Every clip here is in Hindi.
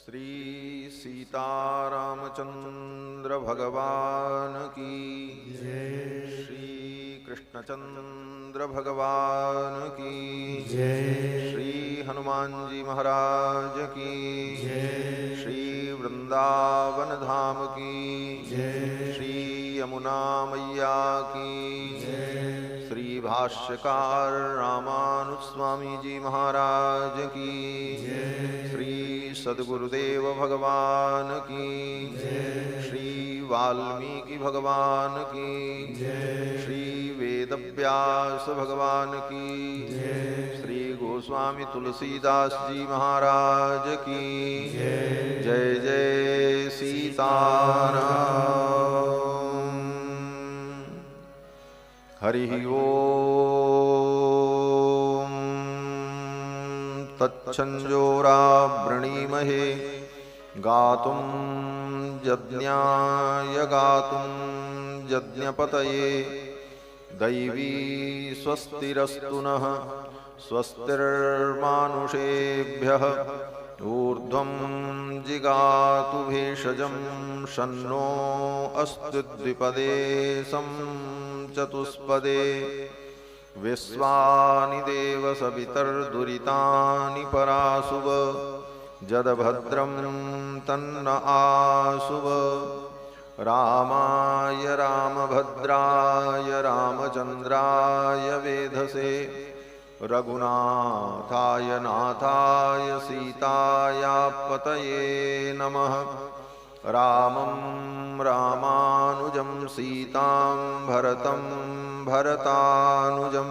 श्री सीतारामचंद्र भगवान की जय। श्री कृष्णचंद्र भगवान की जय। श्री हनुमान जी महाराज की जय। श्री वृंदावन धाम की जय। श्री यमुना मैया की जय। श्री भाष्यकार रामानुज स्वामी जी महाराज की जय। श्री सद्गुरुदेव भगवान की जय। श्री वाल्मीकि भगवान की जय। श्री वेदव्यास भगवान की जय। श्री गोस्वामी तुलसीदास जी महाराज की जय। जय जय सीताराम। हरि ओम तच्छंजोरावृणीमहे गातुं यज्ञाय गातुं यज्ञपतये दैवी स्वस्तिरस्तु नः स्वस्तिर्मानुषेभ्यः ऊर्ध्वं जिगातु भेषजं शन्नो अस्तु द्विपदे सं चतुष्पदे विश्वानि देव सवितर्दुरितानि परासुव जदभद्रं तन्न आसुव रामाय रामभद्राय रामचंद्राय वेधसे रघुनाथाय नाथाय सीतायापतये नमः। रामं रामानुजं सीतां भरतं भरतानुजं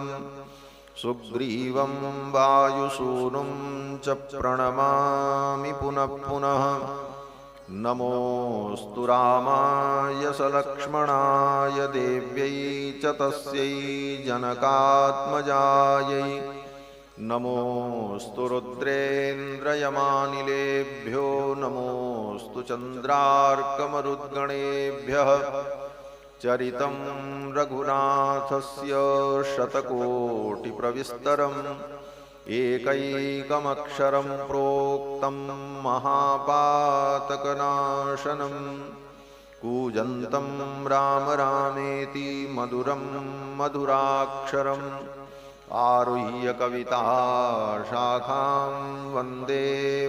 सुग्रीवं वायुसूनुं च प्रणमामि पुनः पुनः। नमोऽस्तु रामाय सलक्ष्मणाय देव्यै च तस्यै जनकात्मजायै नमोऽस्तु रुद्रेन्द्रयमानिलेभ्यो नमोऽस्तु चन्द्रार्कमरुद्गणेभ्यः। चरितं रघुनाथस्य शतकोटिप्रविस्तरम् एकैकमक्षरं प्रोक्तं महापातकनाशनं कूजन्तं राम रामेति मधुरं मधुराक्षरम् आरुह्य कविताशाखां वन्दे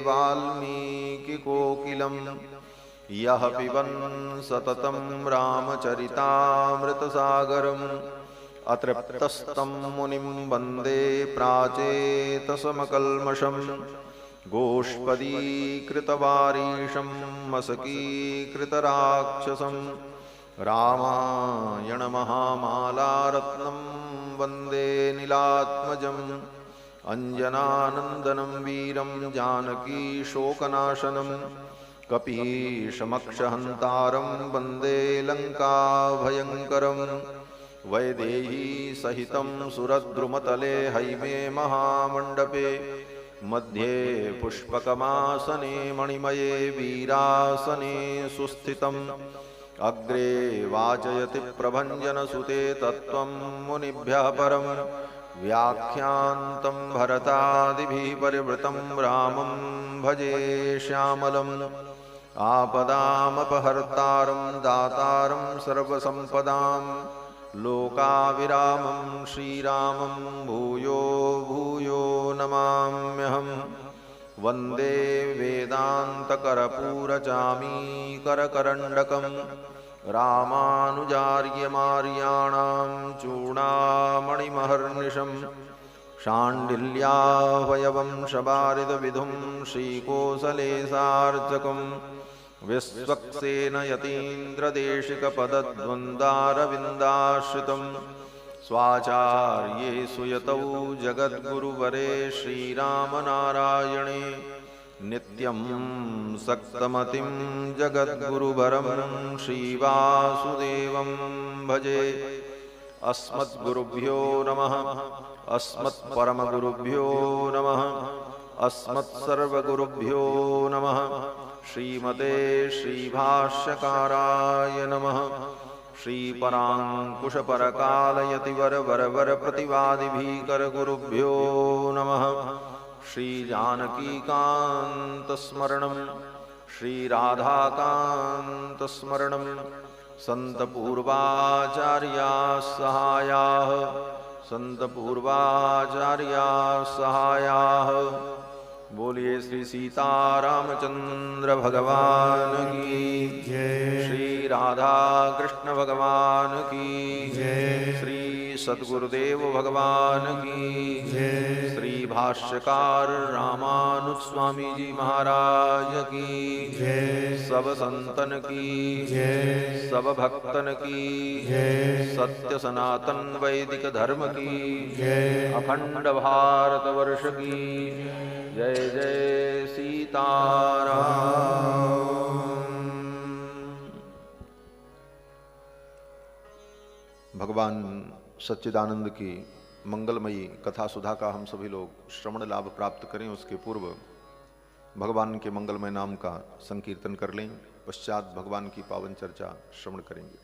वाल्मीकिकोकिलं यः पिबन् सततं रामचरितामृतसागरम् अतृप्तस्तं मुनिं वन्दे प्राचेतसमकल्मषं गोष्पदीकृतवारीशं मसकीकृतराक्षसं रामायणमहामालारत्नं वन्दे नीलात्मजम् अञ्जनानन्दनं वीरं जानकीशोकनाशनं कपीशमक्षहन्तारं वन्दे लङ्काभयङ्करम् वैदेही सहितं सुरद्रुमतले हैमे महामण्डपे मध्ये पुष्पकमासने मणिमये वीरासने सुस्थितम् अग्रे वाचयति प्रभञ्जनसुते तत्त्वं मुनिभ्यः परं व्याख्यान्तं भरतादिभिः परिवृतं रामं भजे श्यामलम् आपदामपहर्तारं दातारं सर्वसम्पदां लोकाविरामं श्रीरामं भूयो भूयो नमाम्यहम्। वन्दे वेदान्तकर्पूरचामीकरकरण्डकं रामानुजार्यमार्याणां चूडामणिमहर्निशं शाण्डिल्याभयवं शबारिदविधुं श्रीकोसलेशार्चकं विश्वक्सेन यतीन्द्रदेशिकपदद्वन्द्वारविन्दाश्रितं स्वाचार्येषु यतौ जगद्गुरुवरे श्रीरामनारायणे नित्यं सक्तमतिं जगद्गुरुवरं श्रीवासुदेवं भजे। अस्मद्गुरुभ्यो नमः। अस्मत्परमगुरुभ्यो नमः। अस्मत्सर्वगुरुभ्यो नमः। श्रीमते श्रीभाष्यकाराय नमः। श्रीपराङ्कुशपरकालयतिवरवरवरप्रतिवादिभीकरगुरुभ्यो नमः। श्रीजानकीकान्तस्मरणं श्री राधाकांत स्मरणं संत पूर्वाचार्या सहायाः संत पूर्वाचार्या सहायाः। बोलिए श्री सीतारामचंद्र भगवान की जय, श्री राधा कृष्ण भगवान की जय, श्री सद्गुरुदेव भगवान की जय, श्री भाष्यकार रामानुज स्वामी जी महाराज की जय, सब संतन की जय, सब भक्तन की जय, सत्य सनातन वैदिक धर्म की जय, अखंड भारत वर्ष की जय जय सीताराम। भगवान सच्चिदानंद की मंगलमयी कथा सुधा का हम सभी लोग श्रवण लाभ प्राप्त करें, उसके पूर्व भगवान के मंगलमय नाम का संकीर्तन कर लें, पश्चात भगवान की पावन चर्चा श्रवण करेंगे।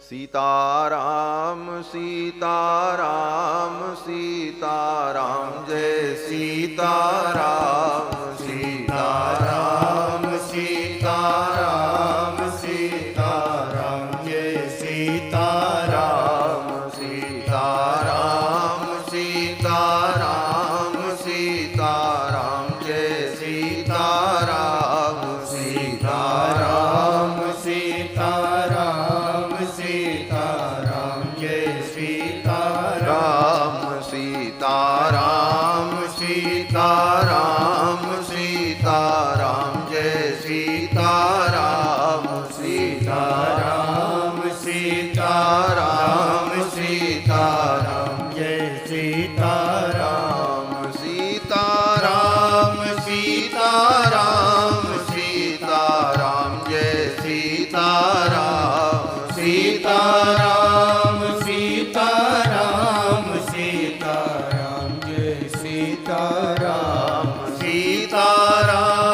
सीताराम सीताराम सीताराम जय सीताराम सीताराम सीताराम सीताराम जय सीताराम सीताराम सीताराम सीताराम जय सीताराम सीताराम सीताराम सीताराम जय सीताराम सीताराम सीताराम सीताराम जय सीताराम सीताराम सीताराम सीताराम जय सीताराम सीताराम सीताराम सीताराम जय सीताराम सीताराम सीताराम सीताराम जय सीताराम सीताराम सीताराम सीताराम जय सीताराम सीताराम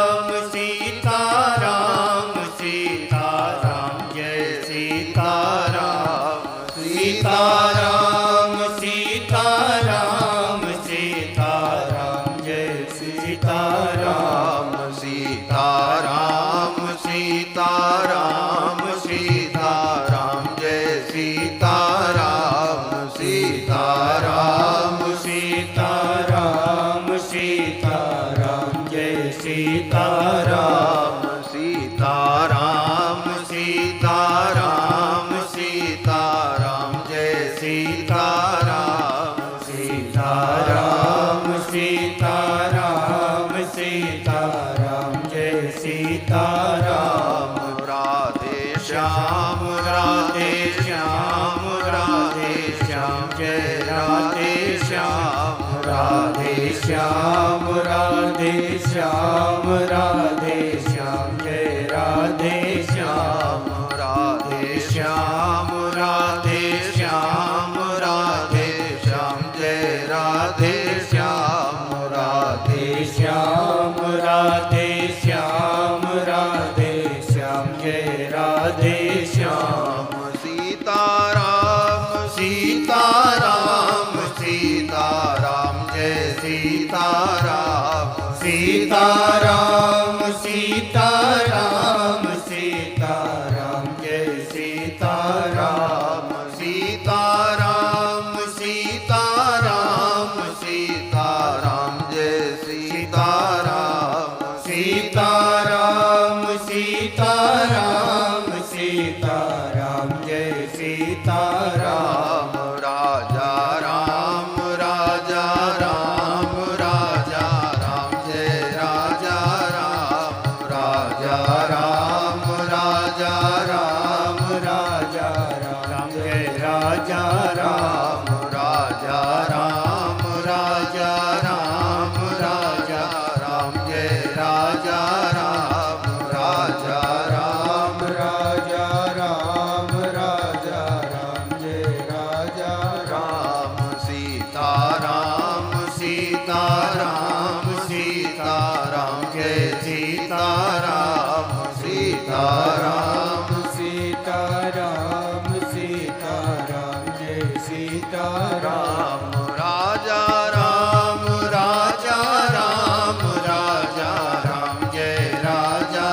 सीताराम सीताराम जय सीताराम सीताराम सीताराम सीताराम जय सीताराम सीताराम सीताराम सीताराम जय सीताराम सीताराम सीताराम सीताराम जय सीताराम सीताराम सीताराम सीताराम जय सीताराम राधे श्याम राधे श्याम राधे श्याम जय राधे श्याम राधे श्याम राधे श्याम राधे श्याम जय राधे श्याम राधे श्याम राधे श्याम राधे श्याम जय राधे श्याम राधे श्याम राधे श्याम राधे श्याम जय राधे श्याम सीताराम सीताराम सीताराम जय सीताराम सीताराम सीताराम सीताराम जय सीताराम सीताराम सीताराम सीताराम जय सीताराम सीताराम सीताराम सीताराम जय सीताराम राजा राम राजा राम राजा राम जय राजा राम राजा राम राजा राम राजा राम जय राजा राम राजा राम राजा राम राजा राम जय राजा राम राजा राम राजा राम राजा राम जय राजा राम सीताराम सीताराम सीताराम जय सीताराम सीताराम सीताराम सीताराम जय सीताराम राजा राम राजा राम राजा राम जय राजा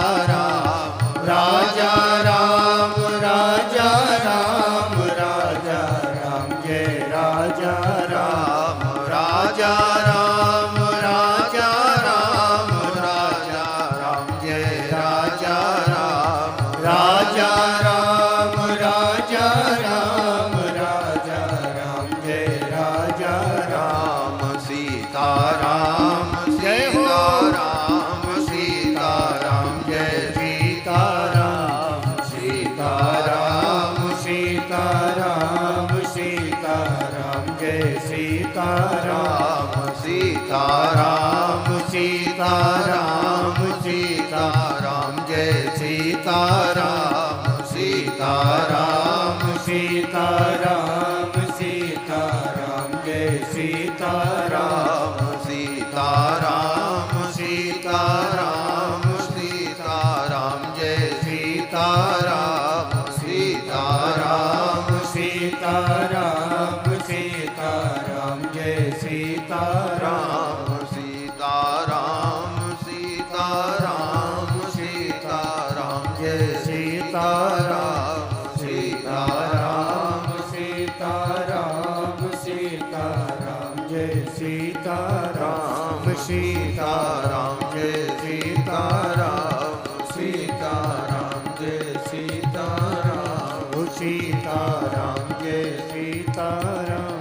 सीताराम सीताराम जय सीताराम सीताराम सीताराम सीताराम जय सीताराम सीताराम सीताराम सीताराम जय सीताराम सीताराम सीताराम सीताराम जय सीताराम सीताराम सीताराम सीताराम जय सीताराम सीताराम सीताराम सीताराम जय सीताराम सीताराम सीताराम सीताराम जय सीताराम सीताराम सीताराम सीताराम जय सीताराम सीताराम जय सीताराम सीताराम जय सीताराम सीताराम जय सीताराम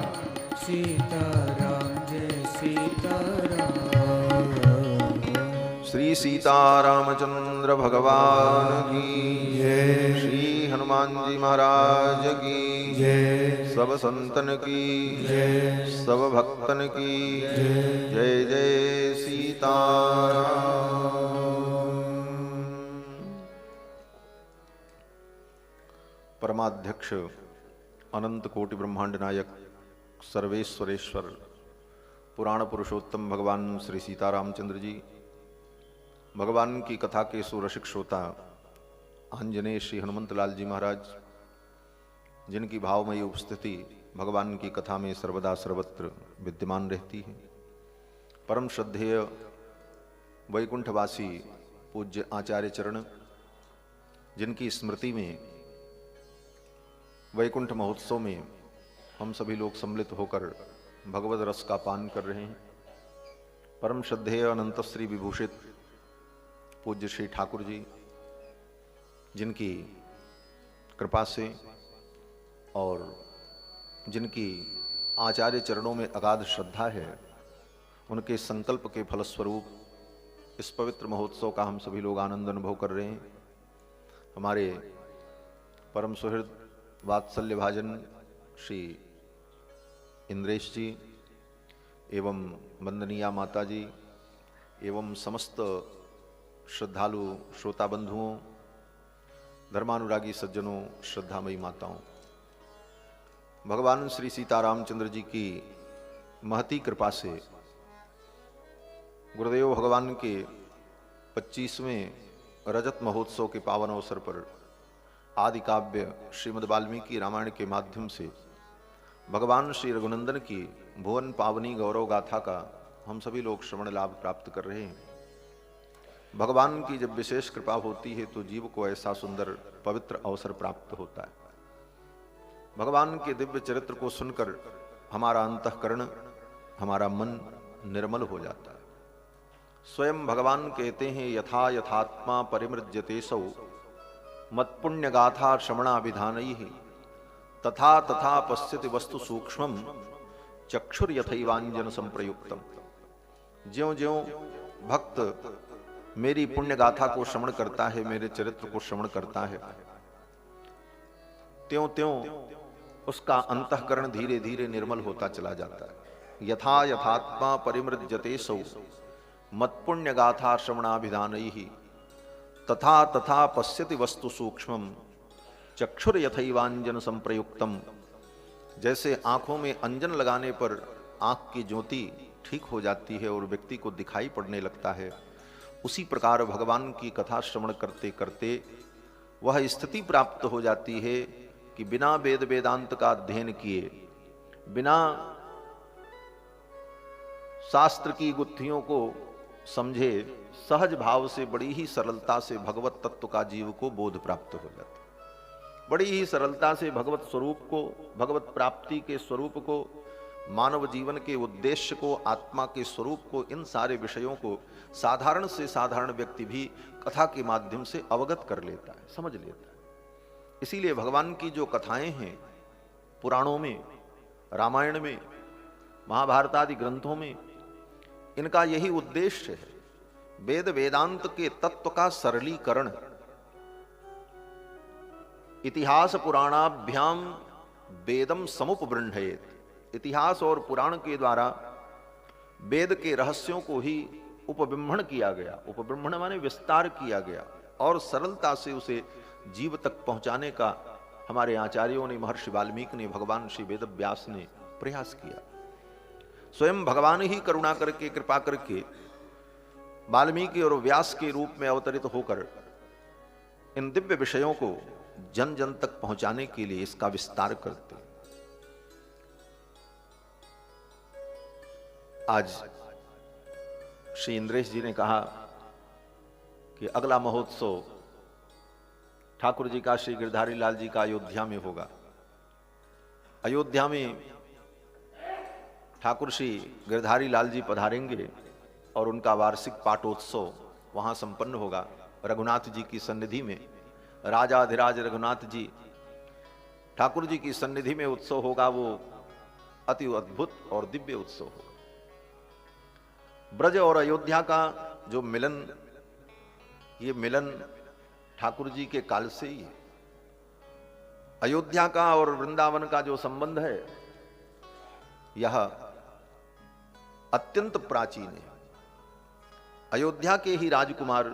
सीताराम जय सीताराम। श्री सीतारामचंद्र भगवान की जय। श्री हनुमान जी महाराज की जय। सब संतन की जय। सब भक्तन की जय। जय जय सीताराम। परमाध्यक्ष अनंत कोटि ब्रह्मांड नायक सर्वेश्वरेश्वर पुराण पुरुषोत्तम भगवान श्री सीतारामचंद्र जी, भगवान की कथा के सुरसिक श्रोता आंजनेय श्री हनुमंत लाल जी महाराज, जिनकी भावमयी उपस्थिति भगवान की कथा में सर्वदा सर्वत्र विद्यमान रहती है। परम श्रद्धेय वैकुंठवासी पूज्य आचार्य चरण, जिनकी स्मृति में वैकुंठ महोत्सव में हम सभी लोग सम्मिलित होकर भगवद रस का पान कर रहे हैं। परम श्रद्धेय अनंत श्री विभूषित पूज्य श्री ठाकुर जी, जिनकी कृपा से और जिनकी आचार्य चरणों में अगाध श्रद्धा है, उनके संकल्प के फलस्वरूप इस पवित्र महोत्सव का हम सभी लोग आनंद अनुभव कर रहे हैं। हमारे परम सुहृद वात्सल्य भाजन श्री इंद्रेश जी एवं वंदनीया माता जी एवं समस्त श्रद्धालु श्रोता बंधुओं, धर्मानुरागी सज्जनों, श्रद्धामयी माताओं, भगवान श्री सीतारामचंद्र जी की महती कृपा से गुरुदेव भगवान के 25वें रजत महोत्सव के पावन अवसर पर आदि काव्य श्रीमद् वाल्मीकि रामायण के माध्यम से भगवान श्री रघुनंदन की भुवन पावनी गौरव गाथा का हम सभी लोग श्रवण लाभ प्राप्त कर रहे हैं। भगवान की जब विशेष कृपा होती है तो जीव को ऐसा सुंदर पवित्र अवसर प्राप्त होता है। भगवान के दिव्य चरित्र को सुनकर हमारा अंतःकरण, हमारा मन निर्मल हो जाता है। स्वयं भगवान कहते हैं, यथा यथात्मा परिमृज्यते सौ मत्पुण्य गाथा श्रवणाभिधानैः तथा तथा पश्यति वस्तु सूक्ष्मम चक्षुर यथैवांजन संप्रयुक्तम। ज्यों ज्यों भक्त मेरी पुण्य गाथा को श्रवण करता है, मेरे चरित्र को श्रवण करता है, त्यों त्यों उसका अंतःकरण धीरे धीरे निर्मल होता चला जाता है। यथा यथात्मा परिमृज्यते सौ मत्पुण्य गाथा श्रवणाभिधानैः तथा तथा पश्यति वस्तु सूक्ष्मम चक्षुर यथैवांजन संप्रयुक्तम। जैसे आंखों में अंजन लगाने पर आंख की ज्योति ठीक हो जाती है और व्यक्ति को दिखाई पड़ने लगता है, उसी प्रकार भगवान की कथा श्रवण करते करते वह स्थिति प्राप्त हो जाती है कि बिना वेद वेदांत का अध्ययन किए, बिना शास्त्र की गुत्थियों को समझे, सहज भाव से बड़ी ही सरलता से भगवत तत्व का जीव को बोध प्राप्त हो जाता है। बड़ी ही सरलता से भगवत स्वरूप को, भगवत प्राप्ति के स्वरूप को, मानव जीवन के उद्देश्य को, आत्मा के स्वरूप को, इन सारे विषयों को साधारण से साधारण व्यक्ति भी कथा के माध्यम से अवगत कर लेता है, समझ लेता है। इसीलिए भगवान की जो कथाएं हैं पुराणों में, रामायण में, महाभारत आदि ग्रंथों में, इनका यही उद्देश्य है वेद वेदांत के तत्व का सरलीकरण, इतिहास पुराणाभ्याम वेदम समुपबृंहयेत। इतिहास और पुराण के द्वारा वेद के रहस्यों को ही उपब्रह्मण किया गया। उपब्रह्मण माने विस्तार किया गया और सरलता से उसे जीव तक पहुंचाने का हमारे आचार्यों ने, महर्षि वाल्मीकि ने, भगवान श्री वेद व्यास ने प्रयास किया। स्वयं भगवान ही करुणा करके, कृपा करके वाल्मीकि और व्यास के रूप में अवतरित होकर इन दिव्य विषयों को जन जन तक पहुंचाने के लिए इसका विस्तार करते। आज श्री इंद्रेश जी ने कहा कि अगला महोत्सव ठाकुर जी का, श्री गिरधारी लाल जी का अयोध्या में होगा। अयोध्या में ठाकुर श्री गिरधारी लाल जी पधारेंगे और उनका वार्षिक पाटोत्सव वहां संपन्न होगा। रघुनाथ जी की सन्निधि में, राजाधिराज रघुनाथ जी ठाकुर जी की सन्निधि में उत्सव होगा। वो अति अद्भुत और दिव्य उत्सव होगा। ब्रज और अयोध्या का जो मिलन, ये मिलन ठाकुर जी के काल से ही है। अयोध्या का और वृंदावन का जो संबंध है यह अत्यंत प्राचीन है। अयोध्या के ही राजकुमार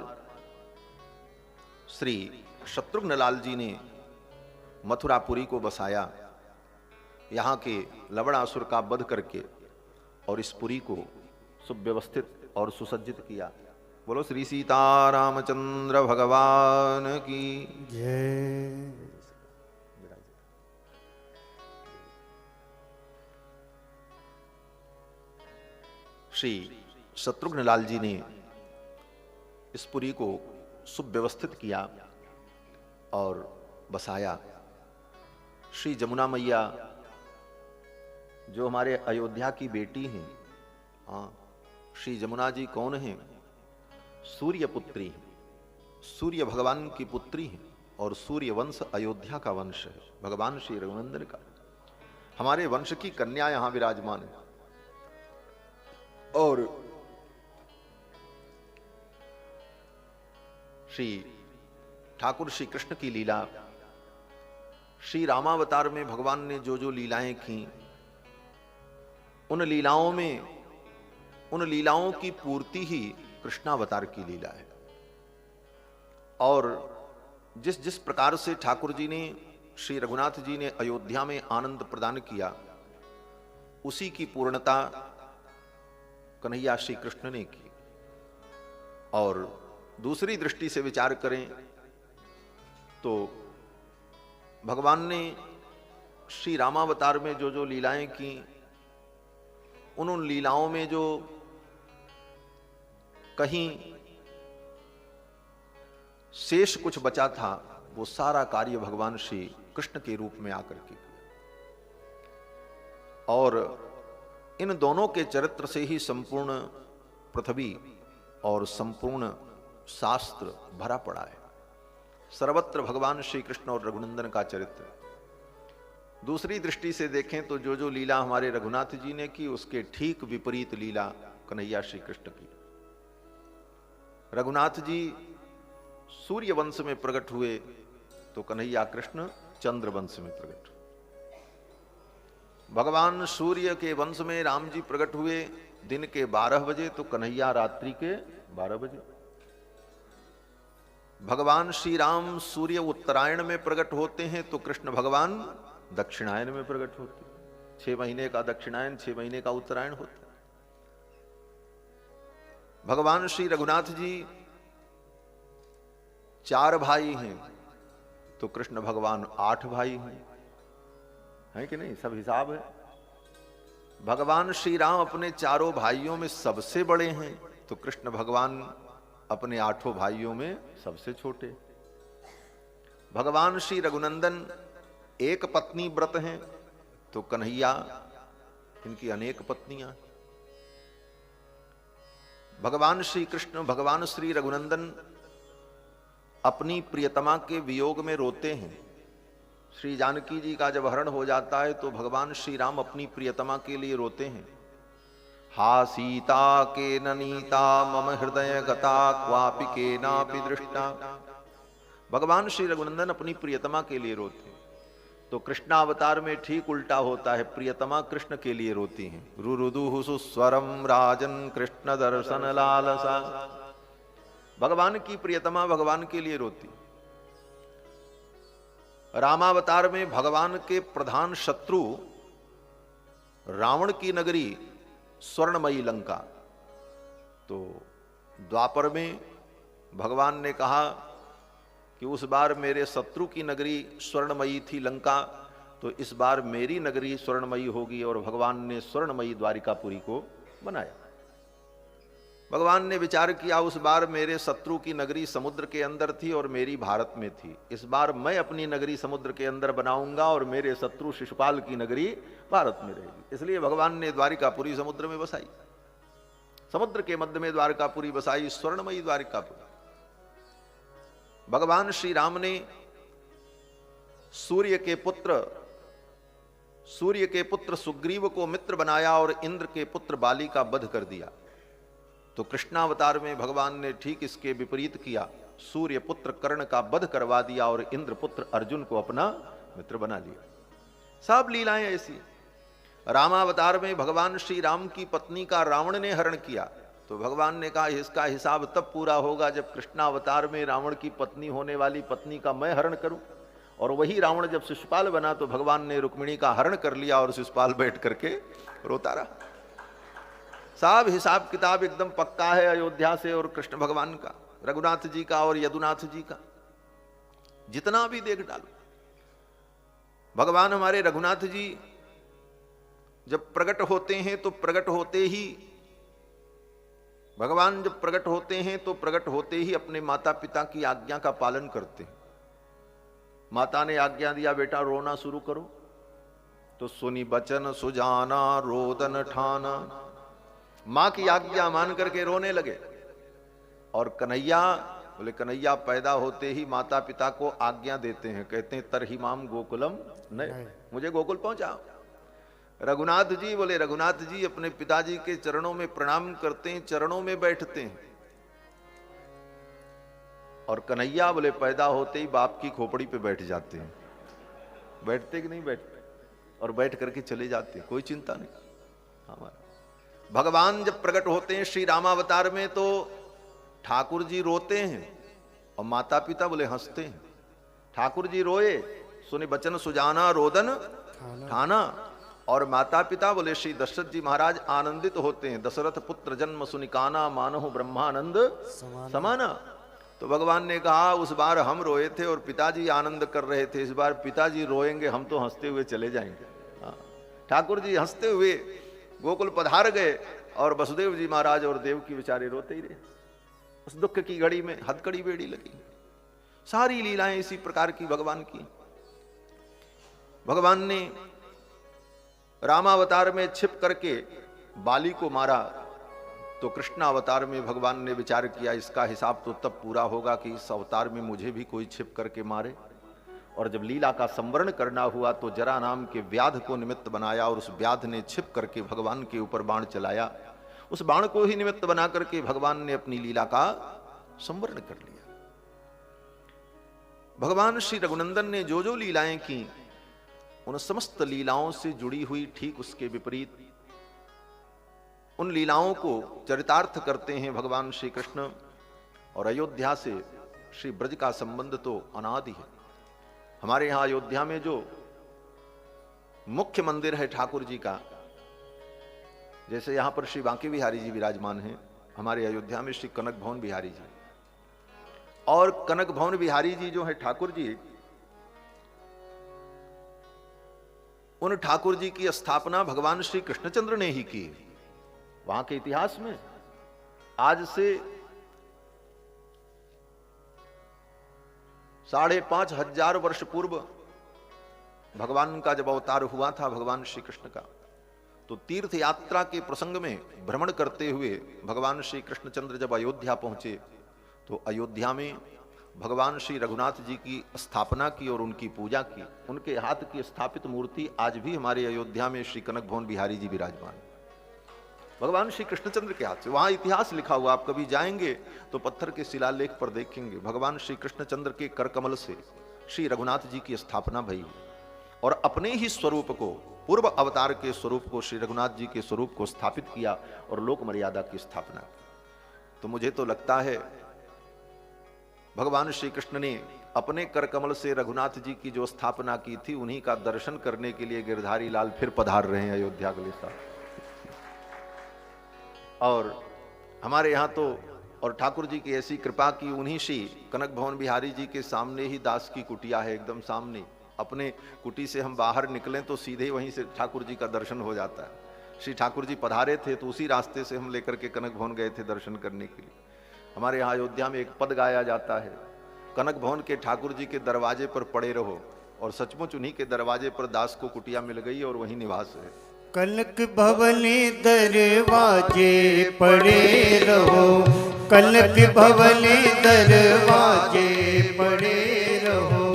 श्री शत्रुघ्न लाल जी ने मथुरापुरी को बसाया, यहां के लवणासुर का वध करके, और इस पुरी को सुव्यवस्थित और सुसज्जित किया। बोलो श्री सीतारामचंद्र भगवान की जय। श्री शत्रुघ्न लाल जी ने इस पुरी को सुव्यवस्थित किया और बसाया। श्री जमुना मैया जो हमारे अयोध्या की बेटी हैं, हाँ, श्री जमुना जी कौन हैं? सूर्य पुत्री हैं, सूर्य भगवान की पुत्री हैं और सूर्य वंश अयोध्या का वंश है, भगवान श्री रघुनंदन का। हमारे वंश की कन्या यहां विराजमान है। और श्री ठाकुर श्री कृष्ण की लीला, श्री रामावतार में भगवान ने जो जो लीलाएं की, उन लीलाओं की पूर्ति ही कृष्णावतार की लीला है। और जिस जिस प्रकार से ठाकुर जी ने, श्री रघुनाथ जी ने अयोध्या में आनंद प्रदान किया, उसी की पूर्णता कन्हैया श्री कृष्ण ने की। और दूसरी दृष्टि से विचार करें तो भगवान ने श्री रामावतार में जो जो लीलाएं की, उन लीलाओं में जो कहीं शेष कुछ बचा था, वो सारा कार्य भगवान श्री कृष्ण के रूप में आकर के किया। और इन दोनों के चरित्र से ही संपूर्ण पृथ्वी और संपूर्ण शास्त्र भरा पड़ा है। सर्वत्र भगवान श्री कृष्ण और रघुनंदन का चरित्र। दूसरी दृष्टि से देखें तो जो जो लीला हमारे रघुनाथ जी ने की, उसके ठीक विपरीत लीला कन्हैया श्री कृष्ण की। रघुनाथ जी सूर्य वंश में प्रकट हुए तो कन्हैया कृष्ण चंद्र वंश में प्रकट हुए। भगवान सूर्य के वंश में राम जी प्रकट हुए दिन के 12 बजे, तो कन्हैया रात्रि के 12 बजे। भगवान श्री राम सूर्य उत्तरायण में प्रकट होते हैं तो कृष्ण भगवान दक्षिणायन में प्रकट होते हैं। 6 महीने का दक्षिणायन, 6 महीने का उत्तरायण होता है। भगवान श्री रघुनाथ जी 4 भाई हैं तो कृष्ण भगवान 8 भाई हैं कि नहीं? सब हिसाब है। भगवान श्री राम अपने 4 भाइयों में सबसे बड़े हैं तो कृष्ण भगवान अपने 8 भाइयों में सबसे छोटे। भगवान श्री रघुनंदन एक पत्नी व्रत हैं तो कन्हैया, इनकी अनेक पत्नियां। भगवान श्री कृष्ण, भगवान श्री रघुनंदन अपनी प्रियतमा के वियोग में रोते हैं। श्री जानकी जी का जब हरण हो जाता है तो भगवान श्री राम अपनी प्रियतमा के लिए रोते हैं। हा सीता के नीता मम हृदय गता क्वापि के नापि दृष्टा। भगवान श्री रघुनंदन अपनी प्रियतमा के लिए रोते हैं। तो कृष्णावतार में ठीक उल्टा होता है, प्रियतमा कृष्ण के लिए रोती हैं। रुरुदुः सुस्वरम राजन कृष्ण दर्शन लालसा। भगवान की प्रियतमा भगवान के लिए रोती। रामावतार में भगवान के प्रधान शत्रु रावण की नगरी स्वर्णमयी लंका। तो द्वापर में भगवान ने कहा कि उस बार मेरे शत्रु की नगरी स्वर्णमयी थी लंका, तो इस बार मेरी नगरी स्वर्णमयी होगी, और भगवान ने स्वर्णमयी द्वारिकापुरी को बनाया। भगवान ने विचार किया उस बार मेरे शत्रु की नगरी समुद्र के अंदर थी और मेरी भारत में थी, इस बार मैं अपनी नगरी समुद्र के अंदर बनाऊंगा और मेरे शत्रु शिशुपाल की नगरी भारत में रहेगी। इसलिए भगवान ने द्वारिकापुरी समुद्र में बसाई, समुद्र के मध्य में द्वारिकापुरी बसाई, स्वर्णमयी द्वारिकापुरी। भगवान श्री राम ने सूर्य के पुत्र सुग्रीव को मित्र बनाया और इंद्र के पुत्र बाली का वध कर दिया। तो कृष्णावतार में भगवान ने ठीक इसके विपरीत किया, सूर्य पुत्र कर्ण का वध करवा दिया और इंद्र पुत्र अर्जुन को अपना मित्र बना लिया। सब लीलाएं ऐसी। रामावतार में भगवान श्री राम की पत्नी का रावण ने हरण किया, तो भगवान ने कहा इसका हिसाब तब पूरा होगा जब कृष्णावतार में रावण की पत्नी होने वाली पत्नी का मैं हरण करूं। और वही रावण जब शिशुपाल बना तो भगवान ने रुक्मिणी का हरण कर लिया और शिशुपाल बैठ करके रोता रहा। सब हिसाब किताब एकदम पक्का है अयोध्या से और कृष्ण भगवान का, रघुनाथ जी का और यदुनाथ जी का। जितना भी देख डालो, भगवान हमारे रघुनाथ जी जब प्रकट होते हैं तो प्रकट होते ही भगवान जब प्रकट होते हैं तो प्रकट होते ही अपने माता पिता की आज्ञा का पालन करते हैं। माता ने आज्ञा दिया बेटा रोना शुरू करो, तो सुनी बचन सुजाना रोदन ठाना, मां की आज्ञा मान करके रोने लगे। और कन्हैया बोले, कन्हैया पैदा होते ही माता पिता को आज्ञा देते हैं, कहते हैं तरहिमाम गोकुलम नहीं, मुझे गोकुल पहुंचाओ। रघुनाथ जी बोले, रघुनाथ जी अपने पिताजी के चरणों में प्रणाम करते हैं, चरणों में बैठते हैं। और कन्हैया बोले पैदा होते ही बाप की खोपड़ी पे बैठ जाते हैं। बैठते कि नहीं बैठते, और बैठ करके चले जाते, कोई चिंता नहीं हमारा। भगवान जब प्रकट होते हैं श्री रामावतार में तो ठाकुर जी रोते हैं और माता पिता बोले हंसते हैं। ठाकुर जी रोए, सुने बचन सुजाना रोदन ठाना, और माता पिता बोले श्री दशरथ जी महाराज आनंदित होते हैं। दशरथ पुत्र जन्म सुनिकाना मानहु ब्रह्मानंद समाना। तो भगवान ने कहा उस बार हम रोए थे और पिताजी आनंद कर रहे थे, इस बार पिताजी रोएंगे, हम तो हंसते हुए चले जाएंगे। ठाकुर जी हंसते हुए गोकुल पधार गए और वसुदेव जी महाराज और देव की बेचारे रोते ही रहे। उस दुख की घड़ी में हथकड़ी बेड़ी लगी। सारी लीलाएं इसी प्रकार की भगवान की। भगवान ने रामावतार में छिप करके बाली को मारा, तो कृष्णावतार में भगवान ने विचार किया इसका हिसाब तो तब पूरा होगा कि इस अवतार में मुझे भी कोई छिप करके मारे। और जब लीला का संवरण करना हुआ तो जरा नाम के व्याध को निमित्त बनाया और उस व्याध ने छिप करके भगवान के ऊपर बाण चलाया। उस बाण को ही निमित्त बना करके भगवान ने अपनी लीला का संवरण कर लिया। भगवान श्री रघुनंदन ने जो जो लीलाएं की उन समस्त लीलाओं से जुड़ी हुई ठीक उसके विपरीत उन लीलाओं को चरितार्थ करते हैं भगवान श्री कृष्ण। और अयोध्या से श्री ब्रज का संबंध तो अनादि है। हमारे यहां अयोध्या में जो मुख्य मंदिर है ठाकुर जी का, जैसे यहां पर श्री बांके बिहारी जी विराजमान हैं, हमारे अयोध्या में श्री कनक भवन बिहारी जी। और कनक भवन बिहारी जी जो है ठाकुर जी, उन ठाकुर जी की स्थापना भगवान श्री कृष्णचंद्र ने ही की। वहां के इतिहास में आज से 5,500 वर्ष पूर्व भगवान का जब अवतार हुआ था भगवान श्री कृष्ण का, तो तीर्थ यात्रा के प्रसंग में भ्रमण करते हुए भगवान श्री कृष्णचंद्र जब अयोध्या पहुंचे तो अयोध्या में भगवान श्री रघुनाथ जी की स्थापना की और उनकी पूजा की। उनके हाथ की स्थापित मूर्ति आज भी हमारे अयोध्या में श्री कनक भवन बिहारी जी विराजमान। भगवान श्री कृष्णचंद्र के हाथ से। वहां इतिहास लिखा हुआ, आप कभी जाएंगे तो पत्थर के शिलालेख पर देखेंगे, भगवान श्री कृष्णचंद्र के कर कमल से श्री रघुनाथ जी की स्थापना भई और अपने ही स्वरूप को, पूर्व अवतार के स्वरूप को, श्री रघुनाथ जी के स्वरूप को स्थापित किया और लोक मर्यादा की स्थापना की। तो मुझे तो लगता है भगवान श्री कृष्ण ने अपने कर कमल से रघुनाथ जी की जो स्थापना की थी, उन्हीं का दर्शन करने के लिए गिरधारी लाल फिर पधार रहे हैं अयोध्या अगले साल। और हमारे यहाँ तो, और ठाकुर जी की ऐसी कृपा की, उन्हीं श्री कनक भवन बिहारी जी के सामने ही दास की कुटिया है, एकदम सामने। अपने कुटी से हम बाहर निकलें तो सीधे वहीं से ठाकुर जी का दर्शन हो जाता है। श्री ठाकुर जी पधारे थे तो उसी रास्ते से हम लेकर के कनक भवन गए थे दर्शन करने के लिए। हमारे यहाँ अयोध्या में एक पद गाया जाता है, कनक भवन के ठाकुर जी के दरवाजे पर पड़े रहो, और सचमुच उन्हीं के दरवाजे पर दास को कुटिया मिल गई और वहीं निवास है। कनक भवन दरवाजे पड़े रहो, कनक भवन दरवाजे पड़े रहो,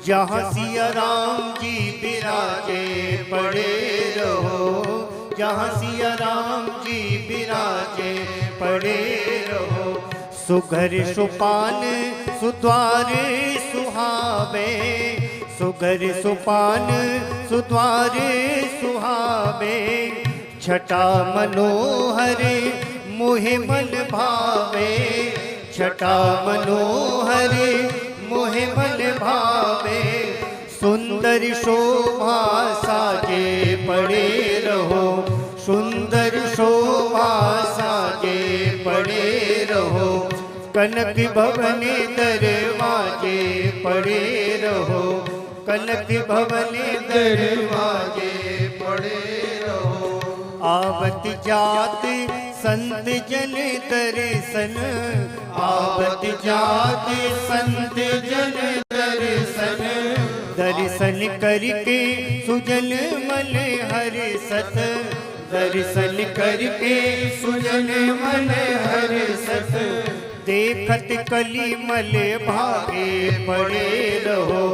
जहाँ सिया राम जी विराजे पड़े रहो, जहाँ सिया राम जी विराजे पड़े रहो। सुघर सुपान सुद्वार सुहावे, सुघर सुपान सुद्वार सुहावे, छटा मनोहर मोहे मन भावे, छटा मनोहर मोहे मन भावे, सुंदर शोभा साजे पड़े रहो, सुंदर शोभा साजे पड़े रहो, कनक भवन दरवाजे पड़े रहो, कनक भवन दरवाजे पड़े रहो। आवत जात संत जन दर्शन, आवत जात संत जन दर्शन, दर्शन करके सुजन मन हर्षत, दर्शन करके सुजन मन हर्षत, देखत कलिमल भागे पड़े रहो,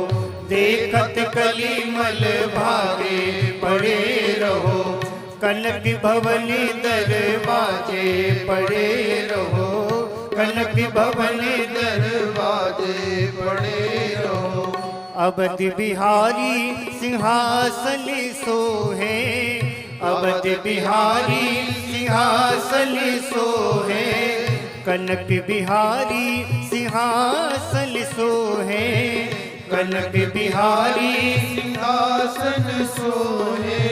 देखत कलिमल भागे पड़े रहो, कनक भवन दरवाजे पड़े रहो, कनक भवन दरवाजे पड़े रहो। अवध बिहारी सिंहासन सोहे, अवध बिहारी सिंहासन सोहे, कनक बिहारी सिंहासन सोहे, कनक बिहारी सिंहासन सोहे,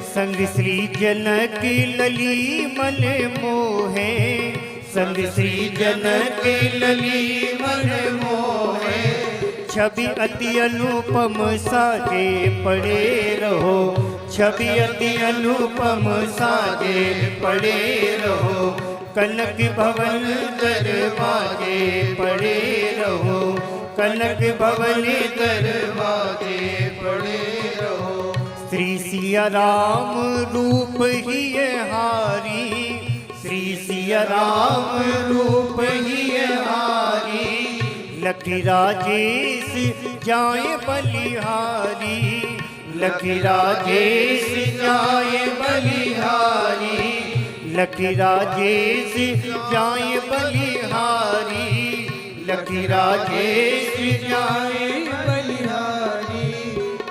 संग श्री जनक लली मन मोहे, संग श्री जनक लली मन मोहे, छवि अति अनुपम साजे पड़े रहो, छवि अति अनुपम साजे पड़े रहो, कनक भवन दरवाजे पड़े रहो, कनक भवन दरवाजे पड़े रहो। श्री सिया राम रूप ही हारी, श्री सिया राम रूप ही हारी, लखी राजेश जाए बलिहारी, लखी राजेश जाए बलिहारी, लखी राजेश जाए बलिहारी, लखी राजेश जाए बलिहारी,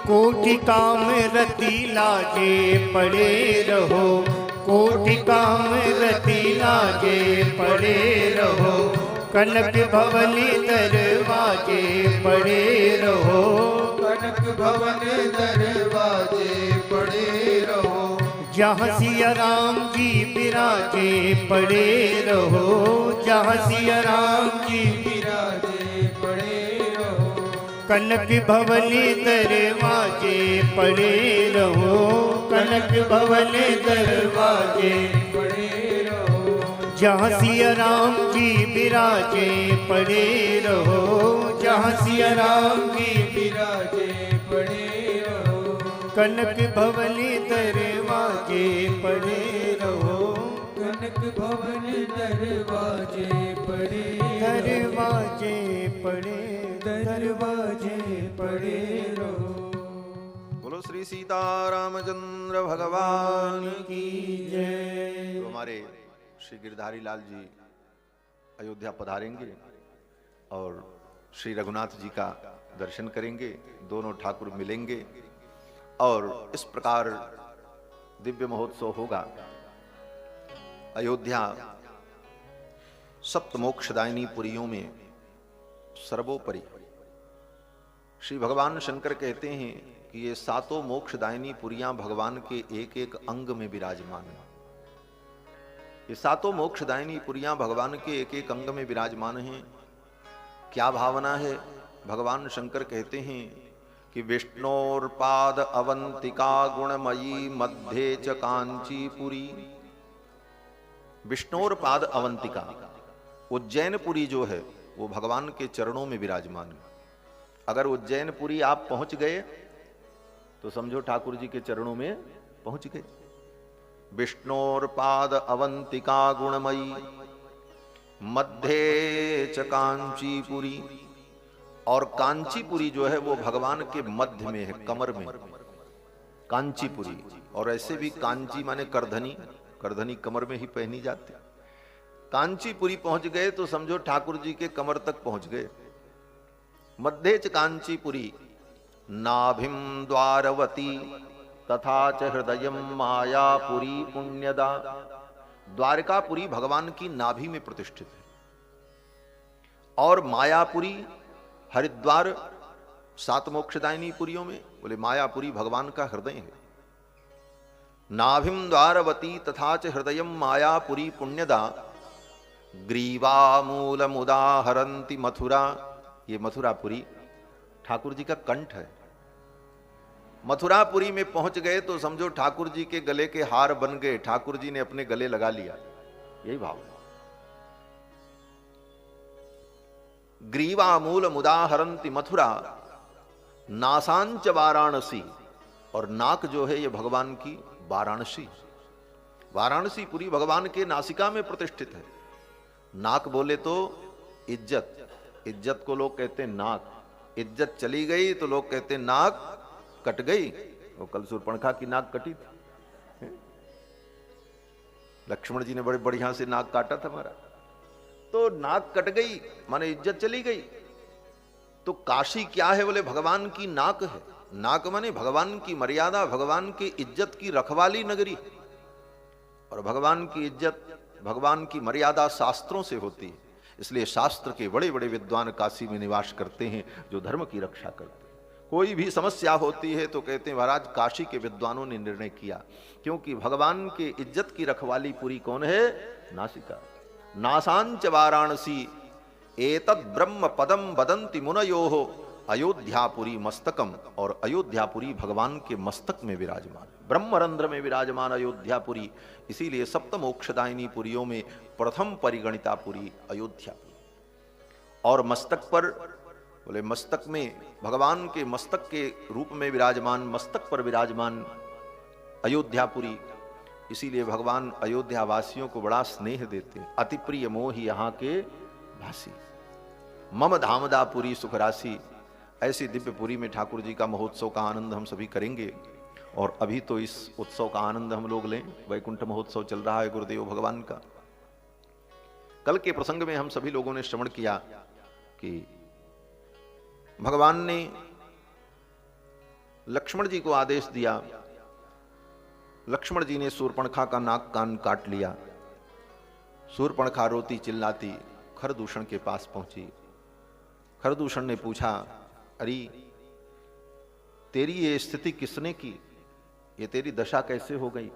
कोटि काम रति लाजे पड़े रहो, कोटि काम रति लाजे पड़े रहो, कनक भवन दरवाजे पड़े रहो, कनक भवन दरवाजे पड़े रहो, जहाँ सिया राम जी विराजे पड़े रहो, जहाँ सिया राम जी विराजे पड़े रहो, कनक भवन दरवाजे पड़े रहो, कनक भवन दरवाजे पड़े रहो, जहाँ सिया राम जी विराजे पड़े रहो, जहाँ सिया राम जी विराजे पड़े रहो, कनक भवन दरवाजे पड़े रहो, कनक भवन दरवाजे पड़े, दरवाजे पड़े, दरवाजे पड़े रहो। बोलो श्री सीतारामचंद्र भगवान की जय। तो हमारे श्री गिरधारी लाल जी अयोध्या पधारेंगे और श्री रघुनाथ जी का दर्शन करेंगे, दोनों ठाकुर मिलेंगे और इस प्रकार दिव्य महोत्सव होगा। अयोध्या सप्त मोक्षदायिनी पुरियों में सर्वोपरि श्री भगवान शंकर कहते हैं कि ये सातों मोक्षदायिनी पुरियां भगवान के एक एक अंग में विराजमान हैं। ये सातों मोक्षदायिनी पुरियां भगवान के एक एक अंग में विराजमान हैं। क्या भावना है? भगवान शंकर कहते हैं कि विष्णोर्पाद अवंतिका गुणमयी मध्ये च कांचीपुरी। विष्णोर्पाद अवंतिका, उज्जैनपुरी जो है वो भगवान के चरणों में विराजमान है। अगर उज्जैनपुरी आप पहुंच गए तो समझो ठाकुर जी के चरणों में पहुंच गए। विष्णोर्पाद अवंतिका गुणमयी मध्य च कांचीपुरी। और कांचीपुरी जो है वो भगवान के मध्य में है, कमर में कांचीपुरी। और ऐसे भी कांची माने करधनी, करधनी कमर में ही पहनी जाती। कांचीपुरी पहुंच गए तो समझो ठाकुर जी के कमर तक पहुंच गए। मध्य च कांचीपुरी नाभिम द्वारवती तथा च हृदय मायापुरी पुण्यदा। द्वारकापुरी भगवान की नाभि में प्रतिष्ठित है और मायापुरी हरिद्वार सात मोक्षदायिनी पुरियों में, बोले मायापुरी भगवान का हृदय है। नाभिम द्वारवती तथा च हृदय मायापुरी पुण्यदा ग्रीवा मूल मुदाहरंती मथुरा। ये मथुरापुरी ठाकुर जी का कंठ है। मथुरापुरी में पहुंच गए तो समझो ठाकुर जी के गले के हार बन गए, ठाकुर जी ने अपने गले लगा लिया। यही भाव है। ग्रीवा मूल मुदाहरंती मथुरा नासांच वाराणसी। और नाक जो है ये भगवान की वाराणसी, वाराणसी पुरी भगवान के नासिका में प्रतिष्ठित है। नाक बोले तो इज्जत, इज्जत को लोग कहते हैं नाक। इज्जत चली गई तो लोग कहते हैं नाक कट गई। वो कल शूर्पणखा की नाक कटी थी, लक्ष्मण जी ने बड़े बढ़िया से नाक काटा था हमारा। तो नाक कट गई माने इज्जत चली गई। तो काशी क्या है? बोले भगवान की नाक है। नाक माने भगवान की मर्यादा, भगवान की इज्जत की रखवाली नगरी। और भगवान की इज्जत, भगवान की मर्यादा शास्त्रों से होती है। इसलिए शास्त्र के बड़े बड़े विद्वान काशी में निवास करते हैं जो धर्म की रक्षा करते हैं। कोई भी समस्या होती है तो कहते हैं महाराज काशी के विद्वानों ने निर्णय किया, क्योंकि भगवान के इज्जत की रखवाली पूरी कौन है? नासिका। नासांच वाराणसी एतद ब्रह्म पदम वदंति मुनयोः अयोध्यापुरी मस्तकम। और अयोध्यापुरी भगवान के मस्तक में विराजमान, ब्रह्मरंध्र में विराजमान अयोध्यापुरी। इसीलिए सप्त मोक्षदायिनी पुरियों में प्रथम परिगणिता पुरी अयोध्यापुरी। और मस्तक पर, बोले मस्तक में भगवान के मस्तक के रूप में विराजमान, मस्तक पर विराजमान अयोध्यापुरी। इसीलिए भगवान अयोध्या वासियों को बड़ा स्नेह देते हैं। अति प्रिय मोह यहाँ के भासी, मम धामदापुरी सुखराशि। ऐसी दिव्यपुरी में ठाकुर जी का महोत्सव का आनंद हम सभी करेंगे। और अभी तो इस उत्सव का आनंद हम लोग लें। वैकुंठ महोत्सव चल रहा है गुरुदेव भगवान का। कल के प्रसंग में हम सभी लोगों ने श्रवण किया कि भगवान ने लक्ष्मण जी को आदेश दिया। लक्ष्मण जी ने शूर्पणखा का नाक कान काट लिया। शूर्पणखा रोती चिल्लाती खरदूषण के पास पहुंची। खरदूषण ने पूछा, अरे तेरी ये स्थिति किसने की? ये तेरी दशा कैसे हो गई?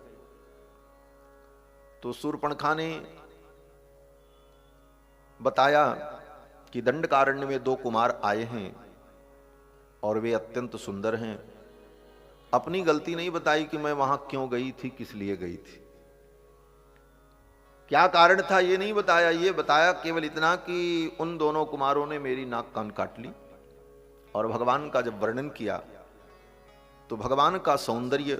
तो शूर्पणखा ने बताया कि दंडकारण्य में 2 कुमार आए हैं और वे अत्यंत सुंदर हैं। अपनी गलती नहीं बताई कि मैं वहां क्यों गई थी, किस लिए गई थी, क्या कारण था, ये नहीं बताया। ये बताया केवल इतना कि उन दोनों कुमारों ने मेरी नाक कान काट ली। और भगवान का जब वर्णन किया तो भगवान का सौंदर्य,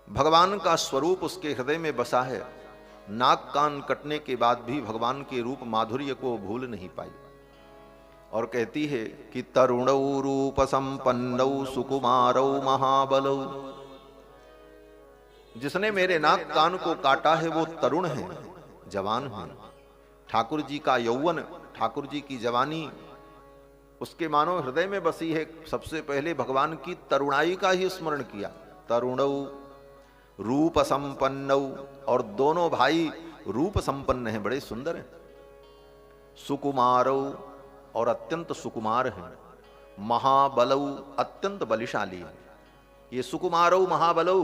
भगवान का स्वरूप उसके हृदय में बसा है। नाक कान कटने के बाद भी भगवान के रूप माधुर्य को भूल नहीं पाई। और कहती है कि तरुणौ रूप संपन्नौ सुकुमारौ महाबलौ। जिसने मेरे नाक कान को काटा है वो तरुण है, जवान है। ठाकुर जी का यौवन, ठाकुर जी की जवानी उसके मानो हृदय में बसी है। सबसे पहले भगवान की तरुणाई का ही स्मरण किया। तरुणौ रूप संपन्नौ, और दोनों भाई रूप संपन्न हैं, बड़े सुंदर हैं। सुकुमारौ, और अत्यंत सुकुमार हैं। महाबलौ, अत्यंत बलिशाली है। ये सुकुमारौ महाबलौ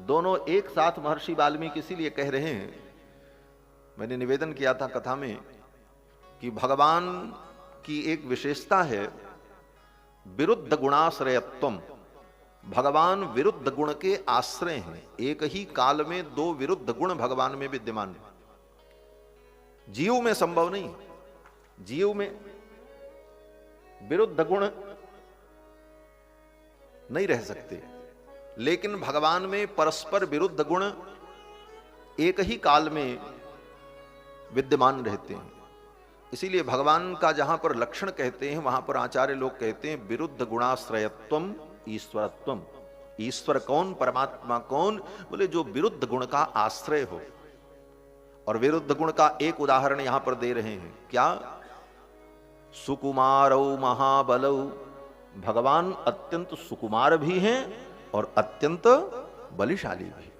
दोनों एक साथ महर्षि वाल्मीकि इसीलिए कह रहे हैं। मैंने निवेदन किया था कथा में कि भगवान की एक विशेषता है विरुद्ध गुणाश्रयत्वम। भगवान विरुद्ध गुण के आश्रय हैं। एक ही काल में दो विरुद्ध गुण भगवान में विद्यमान है। जीव में संभव नहीं। जीव में विरुद्ध गुण नहीं रह सकते, लेकिन भगवान में परस्पर विरुद्ध गुण एक ही काल में विद्यमान रहते हैं। इसीलिए भगवान का जहां पर लक्षण कहते हैं वहां पर आचार्य लोग कहते हैं विरुद्ध गुणाश्रयत्वम ईश्वरत्वम। ईश्वर कौन, परमात्मा कौन? बोले जो विरुद्ध गुण का आश्रय हो। और विरुद्ध गुण का एक उदाहरण यहां पर दे रहे हैं। क्या? सुकुमारौ महाबलौ। भगवान अत्यंत सुकुमार भी हैं और अत्यंत बलिशाली भी।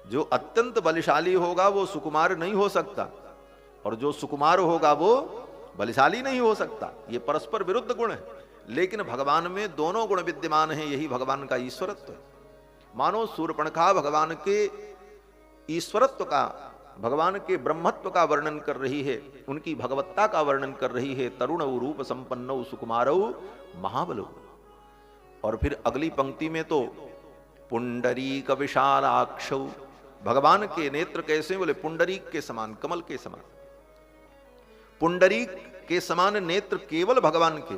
जो अत्यंत बलिशाली होगा वो सुकुमार नहीं हो सकता, और जो सुकुमार होगा वो बलिशाली नहीं हो सकता। ये परस्पर विरुद्ध गुण है, लेकिन भगवान में दोनों गुण विद्यमान हैं। यही भगवान का ईश्वरत्व है। मानो शूर्पणखा भगवान के ईश्वरत्व का, भगवान के ब्रह्मत्व का वर्णन कर रही है, उनकी भगवत्ता का वर्णन कर रही है। तरुण रूप संपन्नौ सुकुमारौ महाबलौ। और फिर अगली पंक्ति में तो पुंडरीक विशालाक्षौ। भगवान के नेत्र कैसे? बोले पुंडरीक के समान, कमल के समान। पुंडरीक के समान नेत्र केवल भगवान के,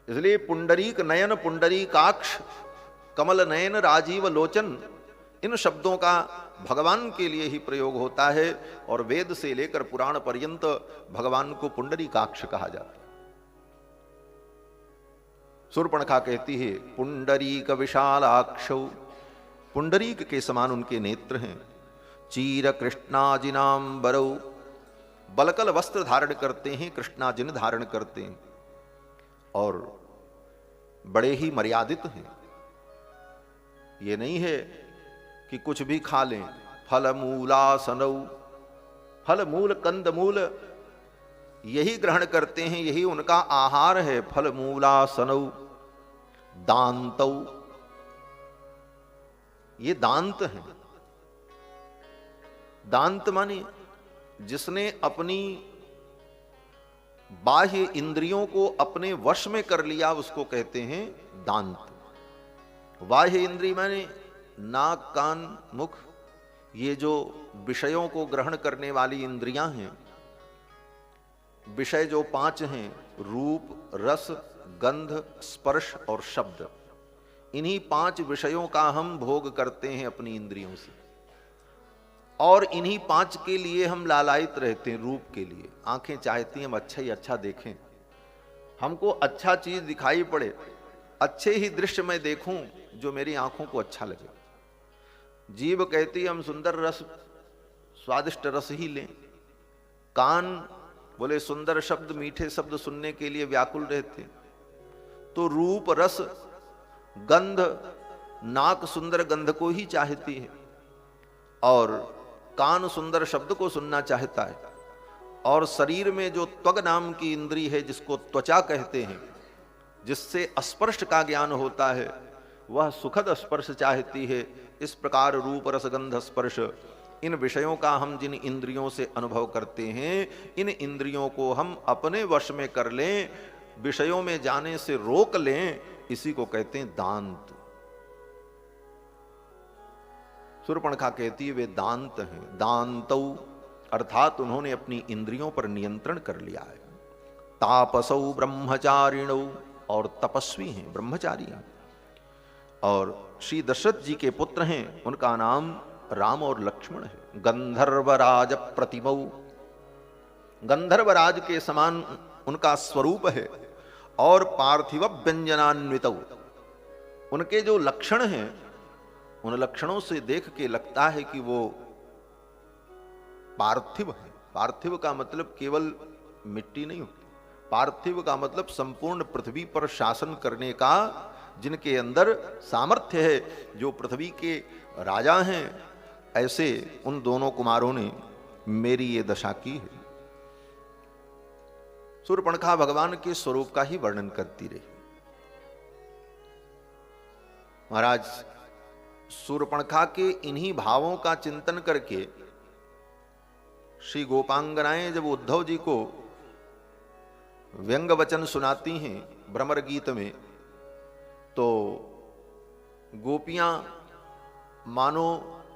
इसलिए पुंडरीक नयन, पुंडरीकाक्ष, कमल नयन, राजीव लोचन, इन शब्दों का भगवान के लिए ही प्रयोग होता है। और वेद से लेकर पुराण पर्यंत भगवान को पुंडरीकाक्ष कहा जाता है। शूर्पणखा कहती है पुंडरीक विशालाक्षौ। पुंडरीक के समान उनके नेत्र हैं। चीर कृष्णाजिनांबरौ। बलकल वस्त्र धारण करते हैं, कृष्णाजिन धारण करते हैं, और बड़े ही मर्यादित हैं। ये नहीं है कि कुछ भी खा लें। फल मूलासनौ। फल मूल, कंद मूल यही ग्रहण करते हैं, यही उनका आहार है। फल मूलासनौ। दांतौ, ये दांत हैं। दांत माने जिसने अपनी बाह्य इंद्रियों को अपने वश में कर लिया उसको कहते हैं दांत। बाह्य इंद्रिय माने नाक, कान, मुख, ये जो विषयों को ग्रहण करने वाली इंद्रियां हैं। विषय जो पांच हैं, रूप, रस, गंध, स्पर्श और शब्द, इन्हीं पांच विषयों का हम भोग करते हैं अपनी इंद्रियों से। और इन्हीं पांच के लिए हम लालायित रहते हैं। रूप के लिए आंखें चाहती हैं हम अच्छा ही अच्छा देखें, हमको अच्छा चीज दिखाई पड़े, अच्छे ही दृश्य में देखूं जो मेरी आंखों को अच्छा लगे। जीभ कहती हम सुंदर रस, स्वादिष्ट रस ही लें। कान बोले सुंदर शब्द, मीठे शब्द सुनने के लिए व्याकुल रहते। तो रूप, रस, गंध, नाक सुंदर गंध को ही चाहती है, और कान सुंदर शब्द को सुनना चाहता है। और शरीर में जो त्वग नाम की इंद्री है, जिसको त्वचा कहते हैं, जिससे स्पर्श का ज्ञान होता है, वह सुखद स्पर्श चाहती है। इस प्रकार रूप, रस, गंध, स्पर्श, इन विषयों का हम जिन इंद्रियों से अनुभव करते हैं, इन इंद्रियों को हम अपने वश में कर लें, विषयों में जाने से रोक लें, इसी को कहते हैं दांत। शूर्पणखा कहती है वे दांत हैं। दांतौ अर्थात उन्होंने अपनी इंद्रियों पर नियंत्रण कर लिया है। तापसौ ब्रह्मचारिणौ, और तपस्वी हैं, ब्रह्मचारी हैं। और श्री दशरथ जी के पुत्र हैं, उनका नाम राम और लक्ष्मण है। गंधर्वराज प्रतिमौ, गंधर्वराज के समान उनका स्वरूप है और पार्थिव व्यंजनान्वित, उनके जो लक्षण हैं उन लक्षणों से देख के लगता है कि वो पार्थिव है। पार्थिव का मतलब केवल मिट्टी नहीं होती, पार्थिव का मतलब संपूर्ण पृथ्वी पर शासन करने का जिनके अंदर सामर्थ्य है, जो पृथ्वी के राजा हैं, ऐसे उन दोनों कुमारों ने मेरी ये दशा की है। शूर्पणखा भगवान के स्वरूप का ही वर्णन करती रही। महाराज शूर्पणखा के इन्हीं भावों का चिंतन करके श्री गोपांगनाएं जब उद्धव जी को व्यंग वचन सुनाती हैं भ्रमर गीत में, तो गोपियां मानो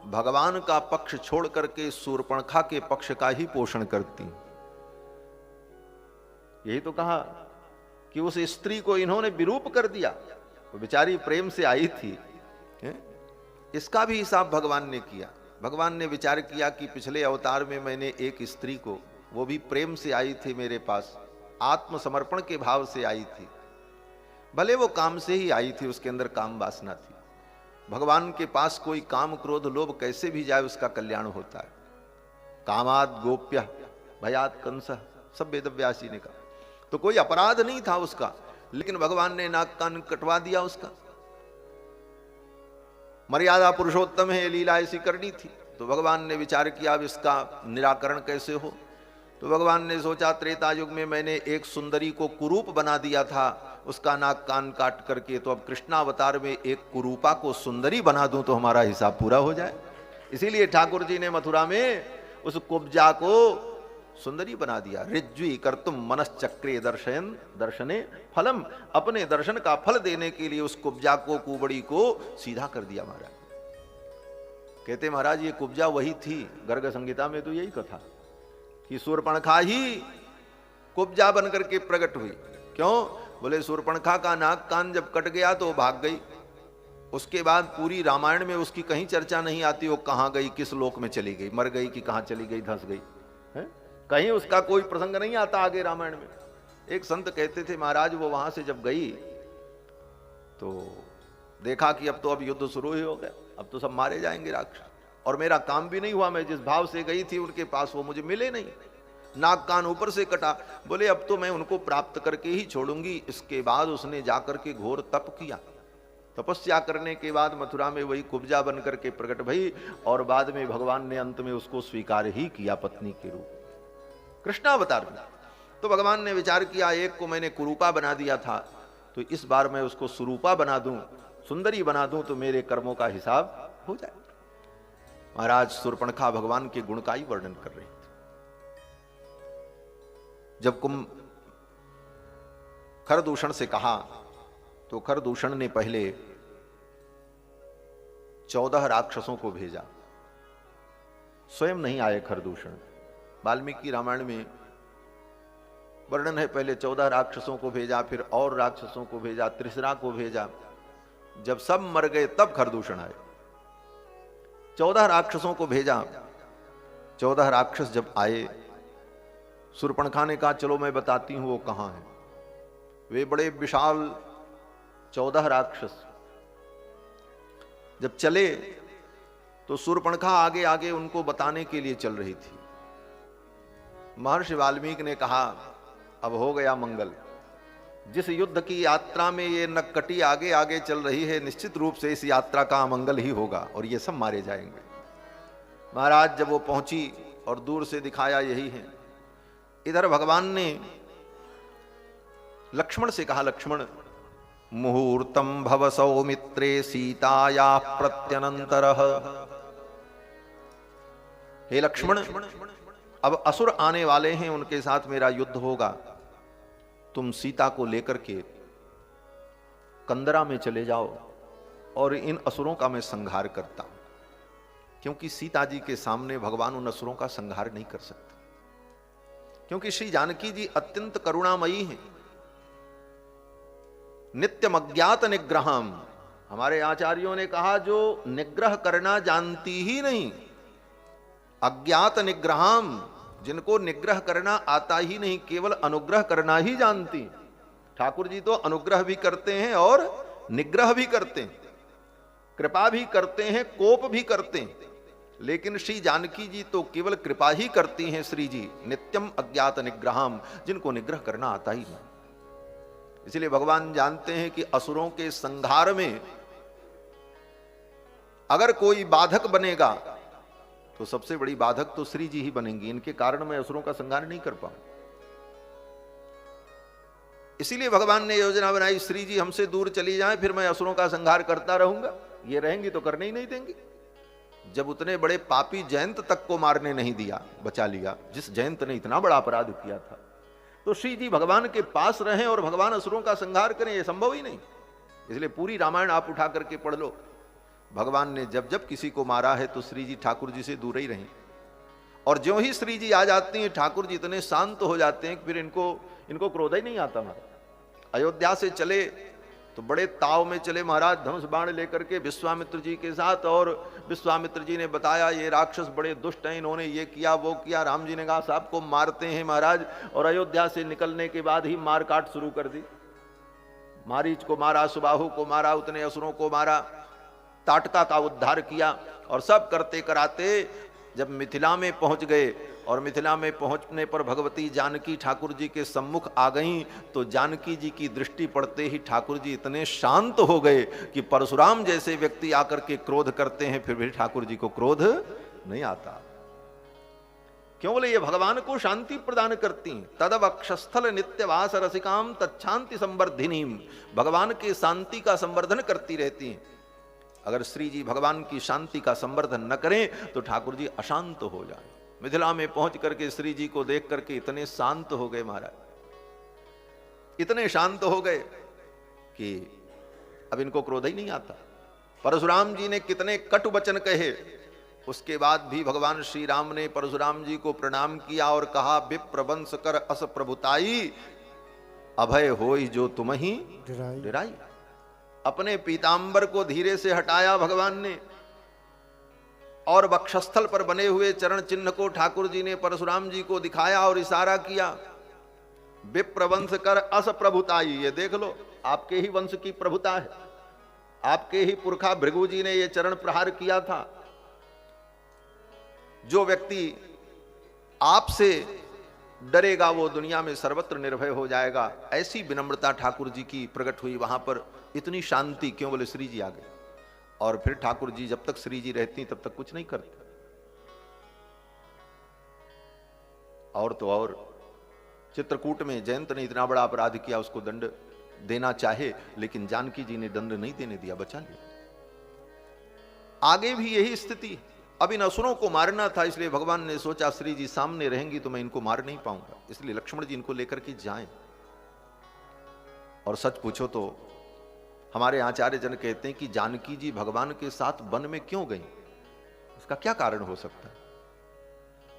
भगवान का पक्ष छोड़ करके शूर्पणखा के पक्ष का ही पोषण करती। यही तो कहा कि उस स्त्री को इन्होंने विरूप कर दिया, वो बेचारी प्रेम से आई थी। इसका भी हिसाब भगवान ने किया। भगवान ने विचार किया कि पिछले अवतार में मैंने एक स्त्री को, वो भी प्रेम से आई थी मेरे पास, आत्मसमर्पण के भाव से आई थी, भले वो काम से ही आई थी, उसके अंदर काम वासना थी। भगवान के पास कोई काम क्रोध लोभ कैसे भी जाए उसका कल्याण होता है। कामाद गोप्य भयात कंस, सब वेदव्यासी ने कहा। तो कोई अपराध नहीं था उसका, लेकिन भगवान ने नाक कान कटवा दिया उसका। मर्यादा पुरुषोत्तम है, लीला ऐसी करनी थी। तो भगवान ने विचार किया अब इसका निराकरण कैसे हो। तो भगवान ने सोचा त्रेता युग में मैंने एक सुंदरी को कुरूप बना दिया था, उसका नाक कान काट करके, तो अब कृष्णावतार में एक कुरूपा को सुंदरी बना दूं तो हमारा हिसाब पूरा हो जाए। इसीलिए ठाकुर जी ने मथुरा में उस कुब्जा को सुंदरी बना दिया। ऋज्वी कर्तुम मनश्चक्रे दर्शन दर्शने फलम, अपने दर्शन का फल देने के लिए उस कुब्जा को, कुबड़ी को सीधा कर दिया महाराज। कहते महाराज ये कुब्जा वही थी, गर्ग संहिता में तो यही कथा कि शूर्पणखा ही कुब्जा बनकर के प्रकट हुई। क्यों? बोले शूर्पणखा का नाक कान जब कट गया तो भाग गई, उसके बाद पूरी रामायण में उसकी कहीं चर्चा नहीं आती, वो कहां गई, किस लोक में चली गई, मर गई कि कहां चली गई, धंस गई है? कहीं उसका कोई प्रसंग नहीं आता आगे रामायण में। एक संत कहते थे महाराज वो वहां से जब गई तो देखा कि अब तो अब युद्ध शुरू ही हो गया, अब तो सब मारे जाएंगे राक्षस, और मेरा काम भी नहीं हुआ। मैं जिस भाव से गई थी उनके पास वो मुझे मिले नहीं, नाक कान ऊपर से कटा। बोले अब तो मैं उनको प्राप्त करके ही छोड़ूंगी। इसके बाद उसने जाकर के घोर तप किया। तपस्या करने के बाद मथुरा में वही कुब्जा बन करके प्रकट भई, और बाद में भगवान ने अंत में उसको स्वीकार ही किया पत्नी के रूप, कृष्णावतार में। तो भगवान ने विचार किया एक को मैंने कुरूपा बना दिया था, तो इस बार मैं उसको सुरूपा बना दूं, सुंदरी बना दूं, तो मेरे कर्मों का हिसाब हो जाए। महाराज शूर्पणखा भगवान के गुण का ही वर्णन कर रही थी। जब खरदूषण से कहा तो खरदूषण ने पहले 14 राक्षसों को भेजा, स्वयं नहीं आए खरदूषण। वाल्मीकि रामायण में वर्णन है, पहले 14 राक्षसों को भेजा, फिर और राक्षसों को भेजा, त्रिसरा को भेजा। जब सब मर गए तब खरदूषण आए। 14 राक्षसों को भेजा। 14 राक्षस जब आए, शूर्पणखा ने कहा चलो मैं बताती हूं वो कहां है। वे बड़े विशाल 14 राक्षस जब चले तो शूर्पणखा आगे आगे उनको बताने के लिए चल रही थी। महर्षि वाल्मीकि ने कहा अब हो गया मंगल। जिस युद्ध की यात्रा में ये नक्कटी आगे आगे चल रही है, निश्चित रूप से इस यात्रा का अमंगल ही होगा और ये सब मारे जाएंगे। महाराज जब वो पहुंची और दूर से दिखाया यही है। इधर भगवान ने लक्ष्मण से कहा, लक्ष्मण मुहूर्तम भव सौमित्रे सीताया प्रत्यनंतरः। हे लक्ष्मण, अब असुर आने वाले हैं, उनके साथ मेरा युद्ध होगा। तुम सीता को लेकर के कंदरा में चले जाओ और इन असुरों का मैं संहार करता हूं, क्योंकि सीता जी के सामने भगवान उन असुरों का संहार नहीं कर सकते, क्योंकि श्री जानकी जी अत्यंत करुणामयी हैं। नित्यम अज्ञात निग्रहम, हमारे आचार्यों ने कहा जो निग्रह करना जानती ही नहीं, अज्ञात निग्रहम, जिनको निग्रह करना आता ही नहीं, केवल अनुग्रह करना ही जानती। ठाकुर जी तो अनुग्रह भी करते हैं और निग्रह भी करते हैं, कृपा भी करते हैं, कोप भी करते हैं। लेकिन श्री जानकी जी तो केवल कृपा ही करती हैं। श्री जी नित्यम अज्ञात निग्रहम, जिनको निग्रह करना आता ही नहीं। इसलिए भगवान जानते हैं कि असुरों के संहार में अगर कोई बाधक बनेगा तो सबसे बड़ी बाधक तो श्री जी ही बनेंगी। इनके कारण मैं असुरों का संहार नहीं कर पाऊं। इसीलिए भगवान ने योजना बनाई, श्री जी हमसे दूर चली जाएं, फिर मैं असुरों का संहार करता रहूंगा। ये रहेंगी तो करने ही नहीं देंगी। जब उतने बड़े पापी जयंत तक को मारने नहीं दिया, बचा लिया, जिस जयंत ने इतना बड़ा अपराध किया था, तो श्री जी भगवान के पास रहें और भगवान असुरों का संहार करें, यह संभव ही नहीं। इसलिए पूरी रामायण आप उठा करके पढ़ लो। भगवान ने जब जब किसी को मारा है तो श्री जी ठाकुर जी से दूर ही रहें। और ज्यों ही श्री जी आ जाती हैं, ठाकुर जी इतने शांत हो जाते हैं कि फिर इनको क्रोध ही नहीं आता। महाराज अयोध्या से चले तो बड़े ताव में चले महाराज, धनुष बाण लेकर के विश्वामित्र जी के साथ। और विश्वामित्र जी ने बताया ये राक्षस बड़े दुष्ट हैं, इन्होंने ये किया वो किया। राम जी ने कहा साहब को मारते हैं महाराज। और अयोध्या से निकलने के बाद ही मार काट शुरू कर दी। मारीच को मारा, सुबाहु को मारा, उतने असुरों को मारा, ताटका का उद्धार किया। और सब करते कराते जब मिथिला में पहुंच गए, और मिथिला में पहुंचने पर भगवती जानकी ठाकुर जी के सम्मुख आ गईं, तो जानकी जी की दृष्टि पड़ते ही ठाकुर जी इतने शांत हो गए कि परशुराम जैसे व्यक्ति आकर के क्रोध करते हैं, फिर भी ठाकुर जी को क्रोध नहीं आता। क्यों? बोले ये भगवान को शांति प्रदान करती हैं। तदवक्षस्थल नित्यवास रसिकाम तच्छांति संवर्धिनीम, भगवान के शांति का संवर्धन करती रहती हैं। अगर श्री जी भगवान की शांति का संवर्धन न करें तो ठाकुर जी अशांत हो जाए। मिथिला में पहुंच करके श्री जी को देख करके इतने शांत हो गए महाराज, इतने शांत हो गए कि अब इनको क्रोध ही नहीं आता। परशुराम जी ने कितने कटु वचन कहे, उसके बाद भी भगवान श्री राम ने परशुराम जी को प्रणाम किया और कहा विप्रवंश कर अस प्रभुताई, अभय होई जो तुम ही डिराई। अपने पीतांबर को धीरे से हटाया भगवान ने, और वक्षस्थल पर बने हुए चरण चिन्ह को ठाकुर जी ने परशुराम जी को दिखाया और इशारा किया। विप्रवंश कर अस प्रभुताई, ये देख लो आपके ही वंश की प्रभुता है। आपके ही पुरखा भृगु जी ने ये चरण प्रहार किया था। जो व्यक्ति आपसे डरेगा वो दुनिया में सर्वत्र निर्भय हो जाएगा। ऐसी विनम्रता ठाकुर जी की प्रकट हुई वहां पर। इतनी शांति क्यों? बोले श्री जी आ गए। और फिर ठाकुर जी जब तक श्री जी रहती तब तक कुछ नहीं करते। और तो और चित्रकूट में जयंत ने इतना बड़ा अपराध किया, उसको दंड देना चाहे, लेकिन जानकी जी ने दंड नहीं देने दिया, बचा लिया। आगे भी यही स्थिति। अब इन असुरों को मारना था, इसलिए भगवान ने सोचा श्री जी सामने रहेंगी तो मैं इनको मार नहीं पाऊंगा, इसलिए लक्ष्मण जी इनको लेकर के जाएं। और सच पूछो तो हमारे आचार्य जन कहते हैं कि जानकी जी भगवान के साथ वन में क्यों गई, उसका क्या कारण हो सकता है?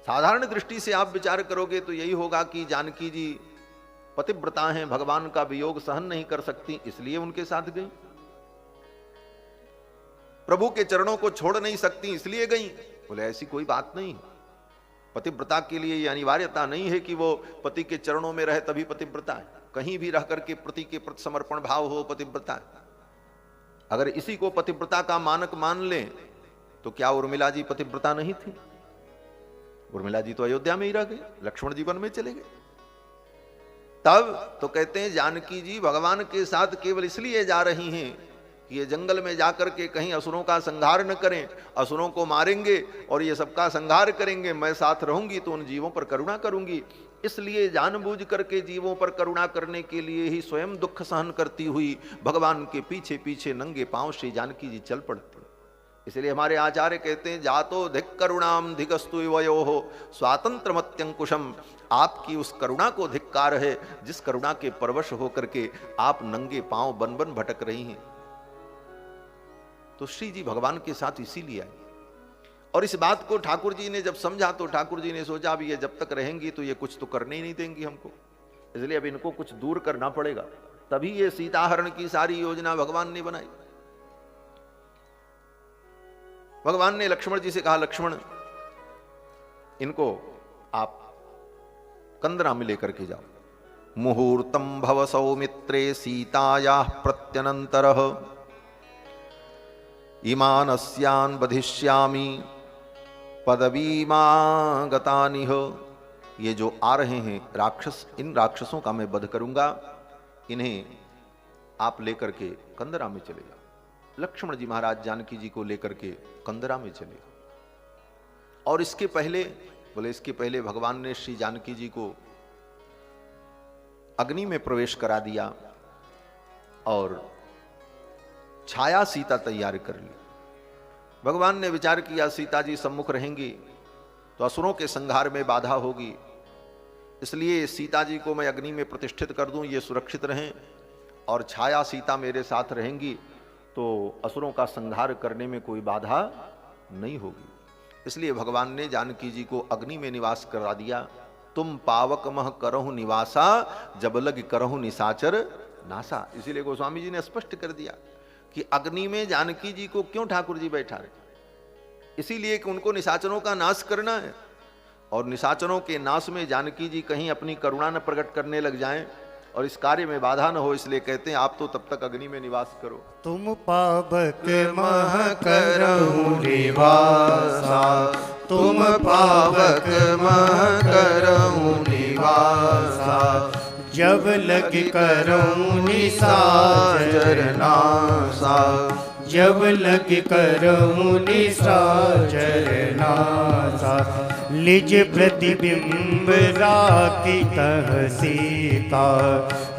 साधारण दृष्टि से आप विचार करोगे तो यही होगा कि जानकी जी पतिव्रता हैं, भगवान का वियोग सहन नहीं कर सकती, इसलिए उनके साथ गई। प्रभु के चरणों को छोड़ नहीं सकती, इसलिए गई। बोले ऐसी कोई बात नहीं। पतिव्रता के लिए ये अनिवार्यता नहीं है कि वो पति के चरणों में रहे तभी पतिव्रता है। कहीं भी रह करके पति के प्रति समर्पण भाव हो, पतिव्रता है। अगर इसी को पतिव्रता का मानक मान लें तो क्या उर्मिला जी पतिव्रता नहीं थी? उर्मिला जी तो अयोध्या में ही रह गए, लक्ष्मण जी वन में चले गए। तब तो कहते हैं जानकी जी भगवान के साथ केवल इसलिए जा रही हैं कि ये जंगल में जाकर के कहीं असुरों का संहार न करें, असुरों को मारेंगे और ये सबका संहार करेंगे, मैं साथ रहूंगी तो उन जीवों पर करुणा करूंगी। इसलिए जानबूझ करके जीवों पर करुणा करने के लिए ही स्वयं दुख सहन करती हुई भगवान के पीछे पीछे नंगे पांव श्री जानकी जी चल पड़ती। इसलिए हमारे आचार्य कहते हैं जातो धिक करुणाम धिकस्तु वयो हो स्वातंत्रमत्यंकुशम, आपकी उस करुणा को धिक्कार है जिस करुणा के परवश होकर के आप नंगे पांव बन बन भटक रही हैं। तो श्री जी भगवान के साथ इसीलिए आई। और इस बात को ठाकुर जी ने जब समझा तो ठाकुर जी ने सोचा अभी ये जब तक रहेंगी तो ये कुछ तो करने ही नहीं देंगी हमको, इसलिए अब इनको कुछ दूर करना पड़ेगा। तभी ये सीताहरण की सारी योजना भगवान ने बनाई। भगवान ने लक्ष्मण जी से कहा लक्ष्मण इनको आप कंदरा में लेकर के जाओ। मुहूर्तम भव सौमित्रे सीताया प्रत्यनंतरः इमानस्यान् बधिष्यामि पदवीमागतानिह। ये जो आ रहे हैं राक्षस, इन राक्षसों का मैं वध करूंगा, इन्हें आप लेकर के कंदरा में चले जाओ। लक्ष्मण जी महाराज जानकी जी को लेकर के कंदरा में चले। और इसके पहले बोले, इसके पहले भगवान ने श्री जानकी जी को अग्नि में प्रवेश करा दिया और छाया सीता तैयार कर ली। भगवान ने विचार किया सीता जी सम्मुख रहेंगी तो असुरों के संहार में बाधा होगी, इसलिए सीता जी को मैं अग्नि में प्रतिष्ठित कर दूं, ये सुरक्षित रहें, और छाया सीता मेरे साथ रहेंगी तो असुरों का संहार करने में कोई बाधा नहीं होगी। इसलिए भगवान ने जानकी जी को अग्नि में निवास करा दिया। तुम पावक मह करहु निवासा, जब लग करहु निशाचर नासा। इसीलिए गोस्वामी जी ने स्पष्ट कर दिया कि अग्नि में जानकी जी को क्यों ठाकुर जी बैठा रहे, इसीलिए कि उनको निशाचरों का नाश करना है, और निशाचरों के नाश में जानकी जी कहीं अपनी करुणा न प्रकट करने लग जाएं और इस कार्य में बाधा न हो, इसलिए कहते हैं आप तो तब तक अग्नि में निवास करो। तुम पावक मह करहु निवासा, तुम पावक मह करहु निवासा, जब लग करहु निशाचर नासा, जब लग करहु निशाचर नासा। निज प्रतिबिंब राखी तह सीता,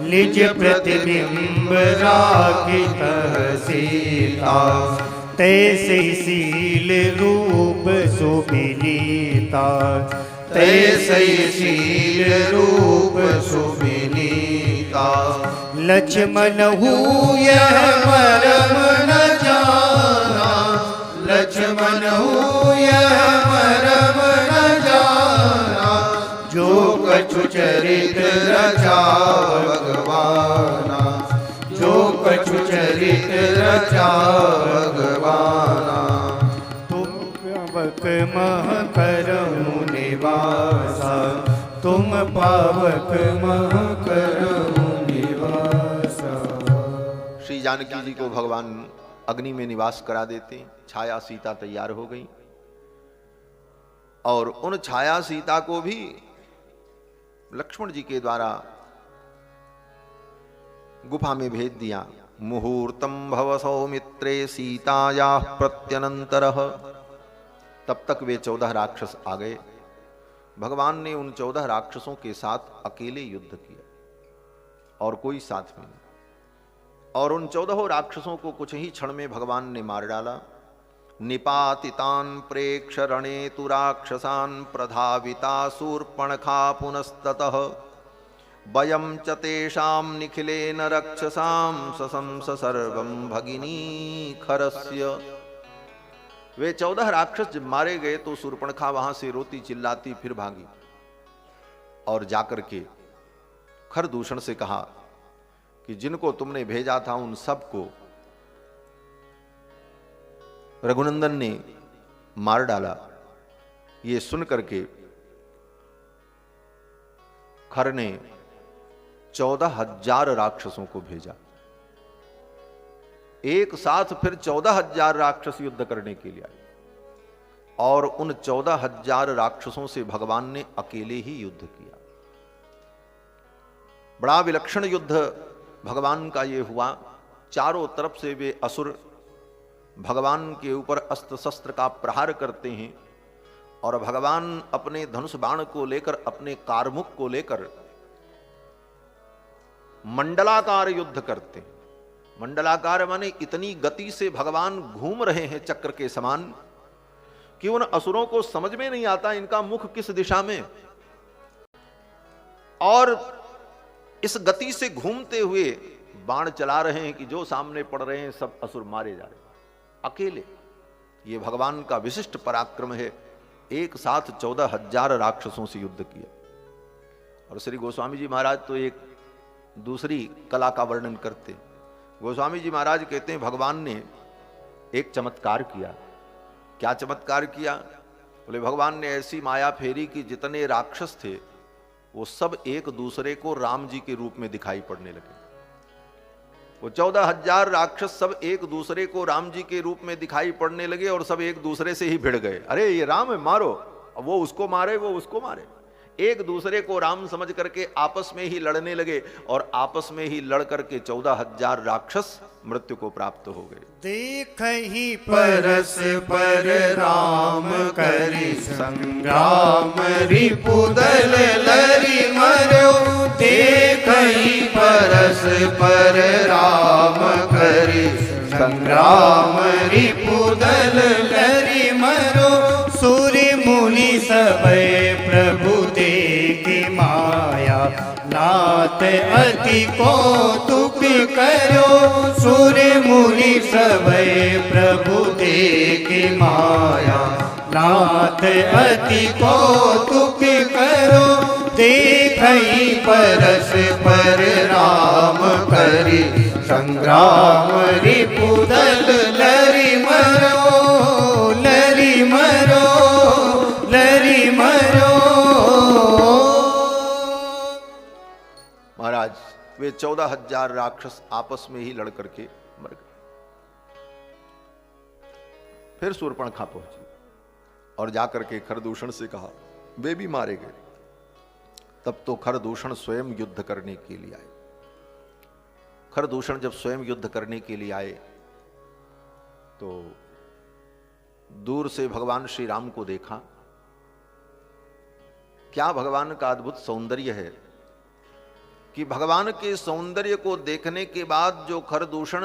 निज प्रतिबिंब राखी तह सीता, तैसे शील रूप सुविनीता, तैसे शील रूप सुविनीता। लक्ष्मण हूँ यह मरम न जाना, लक्ष्मण हूँ यह मरम न जाना, जो कछु चरित रचा भगवाना, जो कछु चरित रचा भगवाना। तुम पावक मह करहु निवासा, तुम पावक मह करहु निवासा। श्री जानकी जी को भगवान अग्नि में निवास करा देते, छाया सीता तैयार हो गई, और उन छाया सीता को भी लक्ष्मण जी के द्वारा गुफा में भेज दिया। मुहूर्तम भव सौमित्रे सीताया प्रत्यनंतरः। तब तक वे 14 राक्षस आ गए। भगवान ने उन 14 राक्षसों के साथ अकेले युद्ध किया और कोई साथ में नहीं, और उन 14 राक्षसों को कुछ ही क्षण में भगवान ने मार डाला। निपातितान प्रेक्ष रणे तु राक्षसान् प्रधाविता शूर्पणखा पुनस्ततः, वयं च तेषां निखिलेन रक्षसां सशंस सर्वं भगिनी खरस्य। वे 14 राक्षस जब मारे गए तो शूर्पणखा वहां से रोती चिल्लाती फिर भागी और जाकर के खरदूषण से कहा कि जिनको तुमने भेजा था उन सबको रघुनंदन ने मार डाला। ये सुन करके खर ने 14,000 राक्षसों को भेजा। एक साथ फिर 14,000 राक्षस युद्ध करने के लिए आए, और उन 14,000 राक्षसों से भगवान ने अकेले ही युद्ध किया। बड़ा विलक्षण युद्ध भगवान का ये हुआ। चारों तरफ से वे असुर भगवान के ऊपर अस्त्र शस्त्र का प्रहार करते हैं, और भगवान अपने धनुष बाण को लेकर, अपने कारमुख को लेकर मंडलाकार युद्ध करते हैं। मंडलाकार माने इतनी गति से भगवान घूम रहे हैं चक्र के समान कि उन असुरों को समझ में नहीं आता इनका मुख किस दिशा में, और इस गति से घूमते हुए बाण चला रहे हैं कि जो सामने पड़ रहे हैं सब असुर मारे जा रहे हैं अकेले। ये भगवान का विशिष्ट पराक्रम है। एक साथ 14,000 राक्षसों से युद्ध किया। और श्री गोस्वामी जी महाराज तो एक दूसरी कला का वर्णन करते। गोस्वामी जी महाराज कहते हैं भगवान ने एक चमत्कार किया। क्या चमत्कार किया? बोले भगवान ने ऐसी माया फेरी कि जितने राक्षस थे वो सब एक दूसरे को राम जी के रूप में दिखाई पड़ने लगे। वो 14,000 राक्षस सब एक दूसरे को राम जी के रूप में दिखाई पड़ने लगे और सब एक दूसरे से ही भिड़ गए। अरे ये राम है, मारो। वो उसको मारे, वो उसको मारे। एक दूसरे को राम समझ करके आपस में ही लड़ने लगे और आपस में ही लड़ करके 14,000 राक्षस मृत्यु को प्राप्त हो गए। देख ही परस पर राम करि संग्राम, रिपुदल लरि मरो। देख ही परस पर राम करि संग्राम, रिपुदल लरि मरो। सूर्य मुनि सबे प्रभु देखी माया, नाथ अति कौतुक करो। सूर्य मुनि सबे प्रभु देखी माया, नाथ अति कौतुक करो। देखई परस पर राम करि संग्राम, रिपुदल लरि मरो, लरि मरो, लरि मरो। महाराज वे 14,000 राक्षस आपस में ही लड़ करके मर गए। फिर शूर्पणखा पहुंची और जाकर के खरदूषण से कहा, वे भी मारे गए। तब तो खरदूषण स्वयं युद्ध करने के लिए आए। खरदूषण जब स्वयं युद्ध करने के लिए आए तो दूर से भगवान श्री राम को देखा। क्या भगवान का अद्भुत सौंदर्य है कि भगवान के सौंदर्य को देखने के बाद जो खरदूषण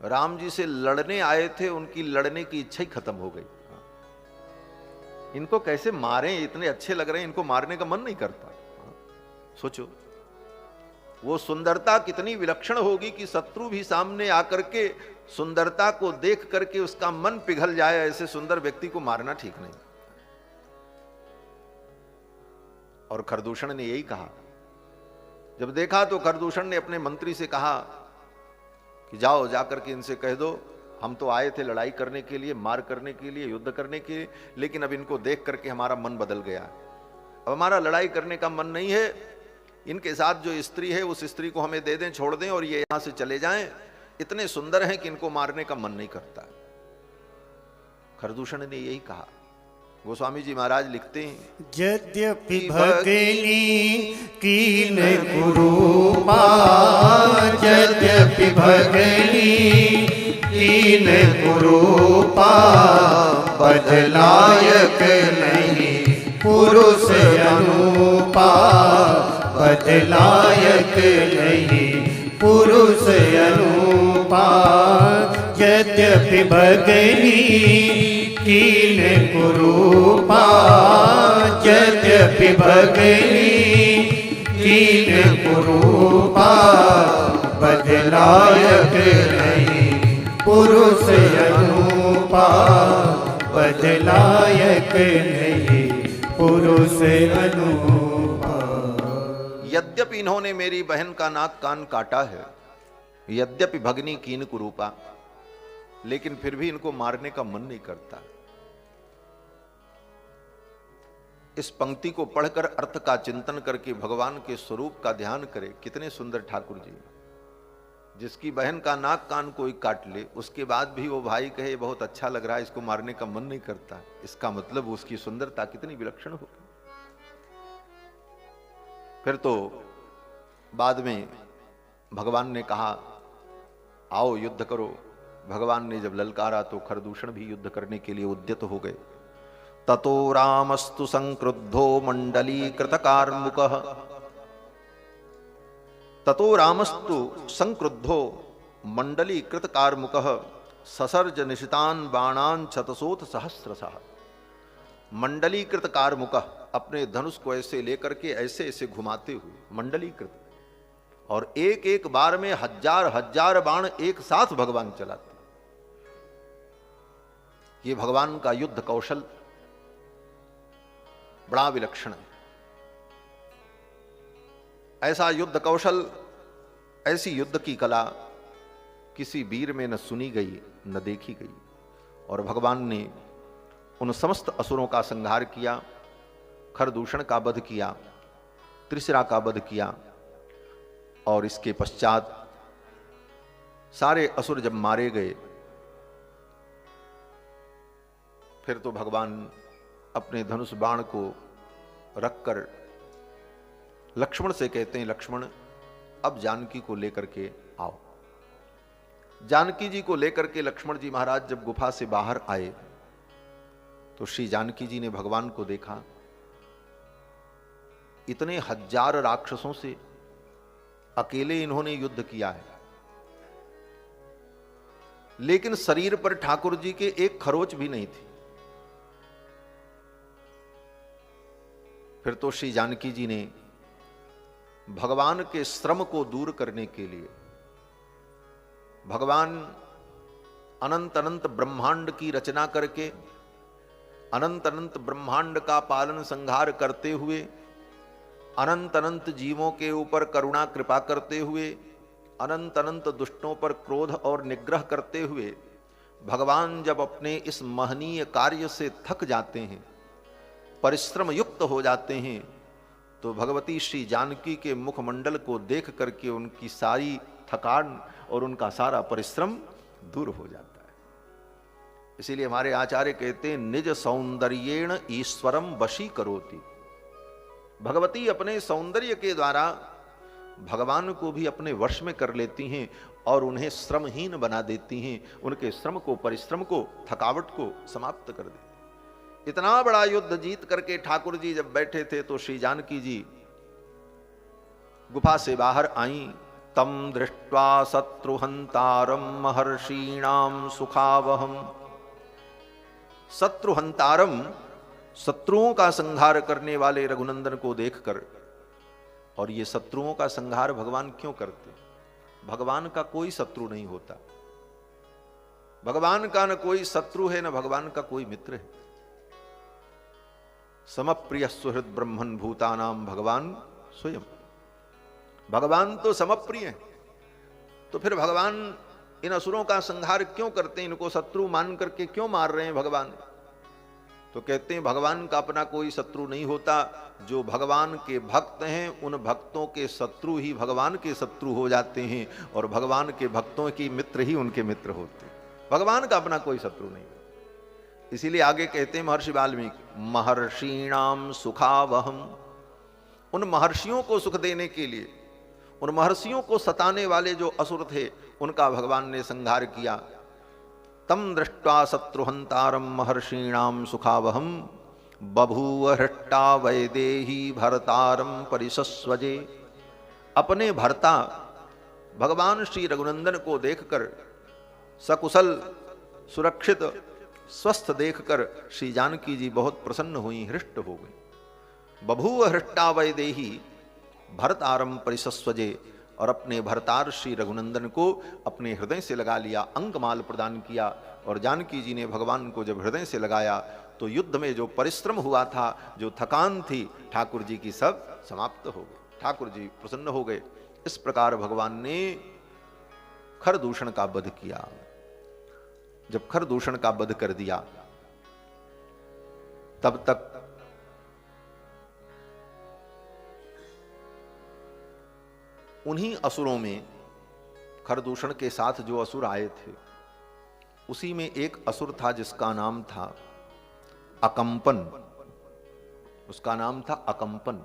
राम जी से लड़ने आए थे, उनकी लड़ने की इच्छा ही खत्म हो गई। इनको कैसे मारें, इतने अच्छे लग रहे हैं, इनको मारने का मन नहीं करता। सोचो वो सुंदरता कितनी विलक्षण होगी कि शत्रु भी सामने आकर के सुंदरता को देख करके उसका मन पिघल जाए। ऐसे सुंदर व्यक्ति को मारना ठीक नहीं। और खरदूषण ने यही कहा। जब देखा तो खरदूषण ने अपने मंत्री से कहा कि जाओ जाकर के इनसे कह दो, हम तो आए थे लड़ाई करने के लिए, मार करने के लिए, युद्ध करने के लिए, लेकिन अब इनको देख करके हमारा मन बदल गया। अब हमारा लड़ाई करने का मन नहीं है। इनके साथ जो स्त्री है उस स्त्री को हमें दे दें, छोड़ दें और ये यहां से चले जाएं। इतने सुंदर हैं कि इनको मारने का मन नहीं करता। खरदूषण ने यही कहा। गोस्वामी जी महाराज लिखते हैं, यद्यपि भगिनी कीन कुरूपा, यद्यपि भगिनी कीन कुरूपा, बदलायक नहीं पुरुष अनुपा, बदलायक नहीं पुरुष अनुपा। यद्यपि भगिनी कीन कुरूपा, यद्यपि भगिनी कीन कुरूपा, बदलायक नहीं पुरुष अनुपा, बदलायक नहीं पुरुष अनुपा। यद्यपि इन्होंने मेरी बहन का नाक कान काटा है, यद्यपि भगनी कीन कुरूपा, लेकिन फिर भी इनको मारने का मन नहीं करता। इस पंक्ति को पढ़कर अर्थ का चिंतन करके भगवान के स्वरूप का ध्यान करें। कितने सुंदर ठाकुर जी। जिसकी बहन का नाक कान कोई काट ले, उसके बाद भी वो भाई कहे बहुत अच्छा लग रहा है, इसको मारने का मन नहीं करता। इसका मतलब उसकी सुंदरता कितनी विलक्षण होगी। फिर तो बाद में भगवान ने कहा आओ युद्ध करो। भगवान ने जब ललकारा तो खरदूषण भी युद्ध करने के लिए उद्यत हो गए। ततो रामस्तु संक्रुद्धो मंडलीकृत कार्मुकः, ततो रामस्तु संक्रुद्धो मंडलीकृत कार्मुकः, ससर्ज निशितान बाणान शतसोथ सहस्रशः। मंडलीकृत कार्मुकः, अपने धनुष को ऐसे लेकर के ऐसे ऐसे घुमाते हुए, मंडलीकृत, और एक एक बार में हजार हजार बाण एक साथ भगवान चलाते। ये भगवान का युद्ध कौशल बड़ा विलक्षण है। ऐसा युद्ध कौशल, ऐसी युद्ध की कला किसी वीर में न सुनी गई न देखी गई। और भगवान ने उन समस्त असुरों का संहार किया, खरदूषण का वध किया त्रिशिरा का वध किया और इसके पश्चात सारे असुर जब मारे गए, फिर तो भगवान अपने धनुष बाण को रखकर लक्ष्मण से कहते हैं, लक्ष्मण अब जानकी को लेकर के आओ। जानकी जी को लेकर के लक्ष्मण जी महाराज जब गुफा से बाहर आए तो श्री जानकी जी ने भगवान को देखा। इतने हजार राक्षसों से अकेले इन्होंने युद्ध किया है, लेकिन शरीर पर ठाकुर जी के एक खरोच भी नहीं थी। फिर तो श्री जानकी जी ने भगवान के श्रम को दूर करने के लिए, भगवान अनंत अनंत ब्रह्मांड की रचना करके अनंत अनंत ब्रह्मांड का पालन संहार करते हुए, अनंत अनंत जीवों के ऊपर करुणा कृपा करते हुए, अनंत अनंत दुष्टों पर क्रोध और निग्रह करते हुए, भगवान जब अपने इस महनीय कार्य से थक जाते हैं, परिश्रम युक्त हो जाते हैं, तो भगवती श्री जानकी के मुखमंडल को देख करके उनकी सारी थकान और उनका सारा परिश्रम दूर हो जाता है। इसीलिए हमारे आचार्य कहते हैं, निज सौंदर्येण ईश्वरम वशी करोति। भगवती अपने सौंदर्य के द्वारा भगवान को भी अपने वश में कर लेती हैं और उन्हें श्रमहीन बना देती हैं, उनके श्रम को, परिश्रम को, थकावट को समाप्त कर देती। इतना बड़ा युद्ध जीत करके ठाकुर जी जब बैठे थे तो श्री जानकी जी गुफा से बाहर आईं। तम दृष्ट्वा शत्रुहंतारम महर्षीणाम सुखावहम। शत्रुहंतारम, शत्रुओं का संहार करने वाले रघुनंदन को देखकर, और ये शत्रुओं का संहार भगवान क्यों करते? भगवान का कोई शत्रु नहीं होता। भगवान का न कोई शत्रु है, न भगवान का कोई मित्र है। समप्रिय सुहृद ब्रह्मन भूतानाम भगवान स्वयं। भगवान तो समप्रिय है, तो फिर भगवान इन असुरों का संहार क्यों करते हैं? इनको शत्रु मान करके क्यों मार रहे हैं भगवान? तो कहते हैं भगवान का अपना कोई शत्रु नहीं होता। जो भगवान के भक्त हैं, उन भक्तों के शत्रु ही भगवान के शत्रु हो जाते हैं, और भगवान के भक्तों की मित्र ही उनके मित्र होते हैं। भगवान का अपना कोई शत्रु नहीं। इसीलिए आगे कहते हैं महर्षि वाल्मीकि, महर्षीणाम सुखावहम। उन महर्षियों को सुख देने के लिए, उन महर्षियों को सताने वाले जो असुर थे, उनका भगवान ने संहार किया। तम दृष्ट्वा शत्रुहंतारम महर्षीणाम सुखावहम बभूव हृष्टा वैदेही भरतारम परिसस्वजे। अपने भरता भगवान श्री रघुनंदन को देखकर, सकुशल सुरक्षित स्वस्थ देखकर श्री जानकी जी बहुत प्रसन्न हुई, हृष्ट हो गई। बभूव हृष्टा वैदेही भरतारम परिसस्वजे। और अपने भरतार श्री रघुनंदन को अपने हृदय से लगा लिया, अंकमाल प्रदान किया। और जानकी जी ने भगवान को जब हृदय से लगाया तो युद्ध में जो परिश्रम हुआ था, जो थकान थी ठाकुर जी की, सब समाप्त हो गई। ठाकुर जी प्रसन्न हो गए। इस प्रकार भगवान ने खरदूषण का वध किया। जब खरदूषण का वध कर दिया, तब तक उन्हीं असुरों में, खरदूषण के साथ जो असुर आए थे, उसी में एक असुर था जिसका नाम था अकंपन। उसका नाम था अकंपन।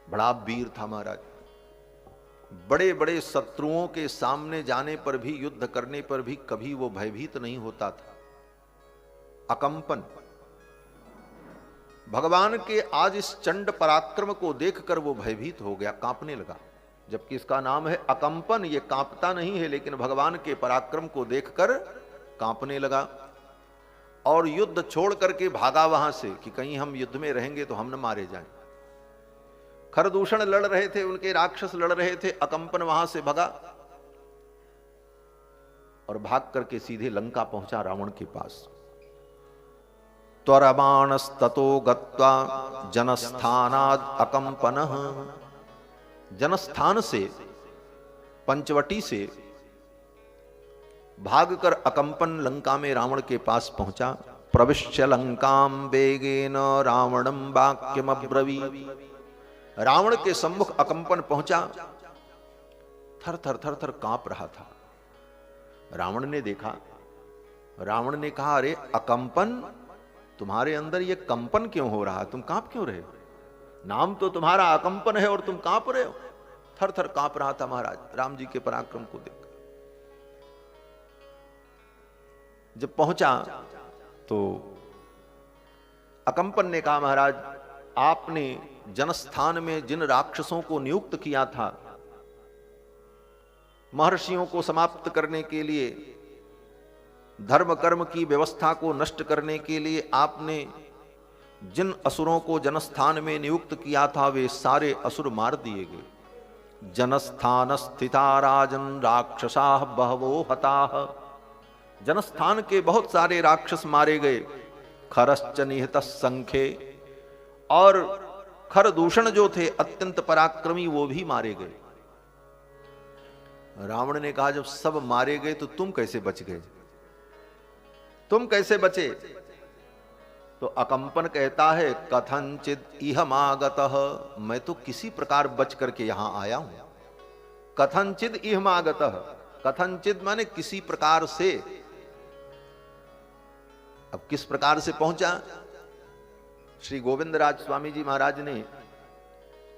बड़ा वीर था महाराज। बड़े बड़े शत्रुओं के सामने जाने पर भी, युद्ध करने पर भी कभी वो भयभीत नहीं होता था। अकंपन। भगवान के आज इस चंड पराक्रम को देखकर वो भयभीत हो गया, कांपने लगा। जबकि इसका नाम है अकंपन, ये कांपता नहीं है, लेकिन भगवान के पराक्रम को देखकर कांपने लगा। और युद्ध छोड़ करके भागा वहां से कि कहीं हम युद्ध में रहेंगे तो हम न मारे जाएं। खरदूषण लड़ रहे थे, उनके राक्षस लड़ रहे थे, अकंपन वहां से भगा और भाग करके सीधे लंका पहुंचा रावण के पास। त्वरमाणस्ततो गत्वा जनस्थानाद अकंपनः। जनस्थान से, पंचवटी से भागकर अकंपन लंका में रावण के पास पहुंचा। प्रविश्य लंकाम वेगेन रावणम वाक्यमब्रवी। रावण के सम्मुख अकंपन पहुंचा, थर थर थर थर कांप रहा था। रावण ने देखा, रावण ने कहा, अरे अकंपन, तुम्हारे अंदर ये कंपन क्यों हो रहा, तुम कांप क्यों रहे हो? नाम तो तुम्हारा अकंपन है और तुम कांप रहे हो। थर थर कांप रहा था महाराज राम जी के पराक्रम को देख। जब पहुंचा तो अकंपन ने कहा, महाराज आपने जनस्थान में जिन राक्षसों को नियुक्त किया था महर्षियों को समाप्त करने के लिए, धर्म कर्म की व्यवस्था को नष्ट करने के लिए आपने जिन असुरों को जनस्थान में नियुक्त किया था, वे सारे असुर मार दिए गए। जनस्थान स्थिता राजन राक्षसा बहवो हताः। जनस्थान के बहुत सारे राक्षस मारे गए। खरश्च निहत संख्ये, और खरदूषण जो थे अत्यंत पराक्रमी वो भी मारे गए। रावण ने कहा, जब सब मारे गए तो तुम कैसे बच गए, तुम कैसे बचे? तो अकंपन कहता है, कथंचित इहमागतः, मैं तो किसी प्रकार बच करके यहां आया हूं। कथंचित इहमागतः, कथंचित माने किसी प्रकार से। अब किस प्रकार से पहुंचा? श्री गोविंदराज स्वामी जी महाराज ने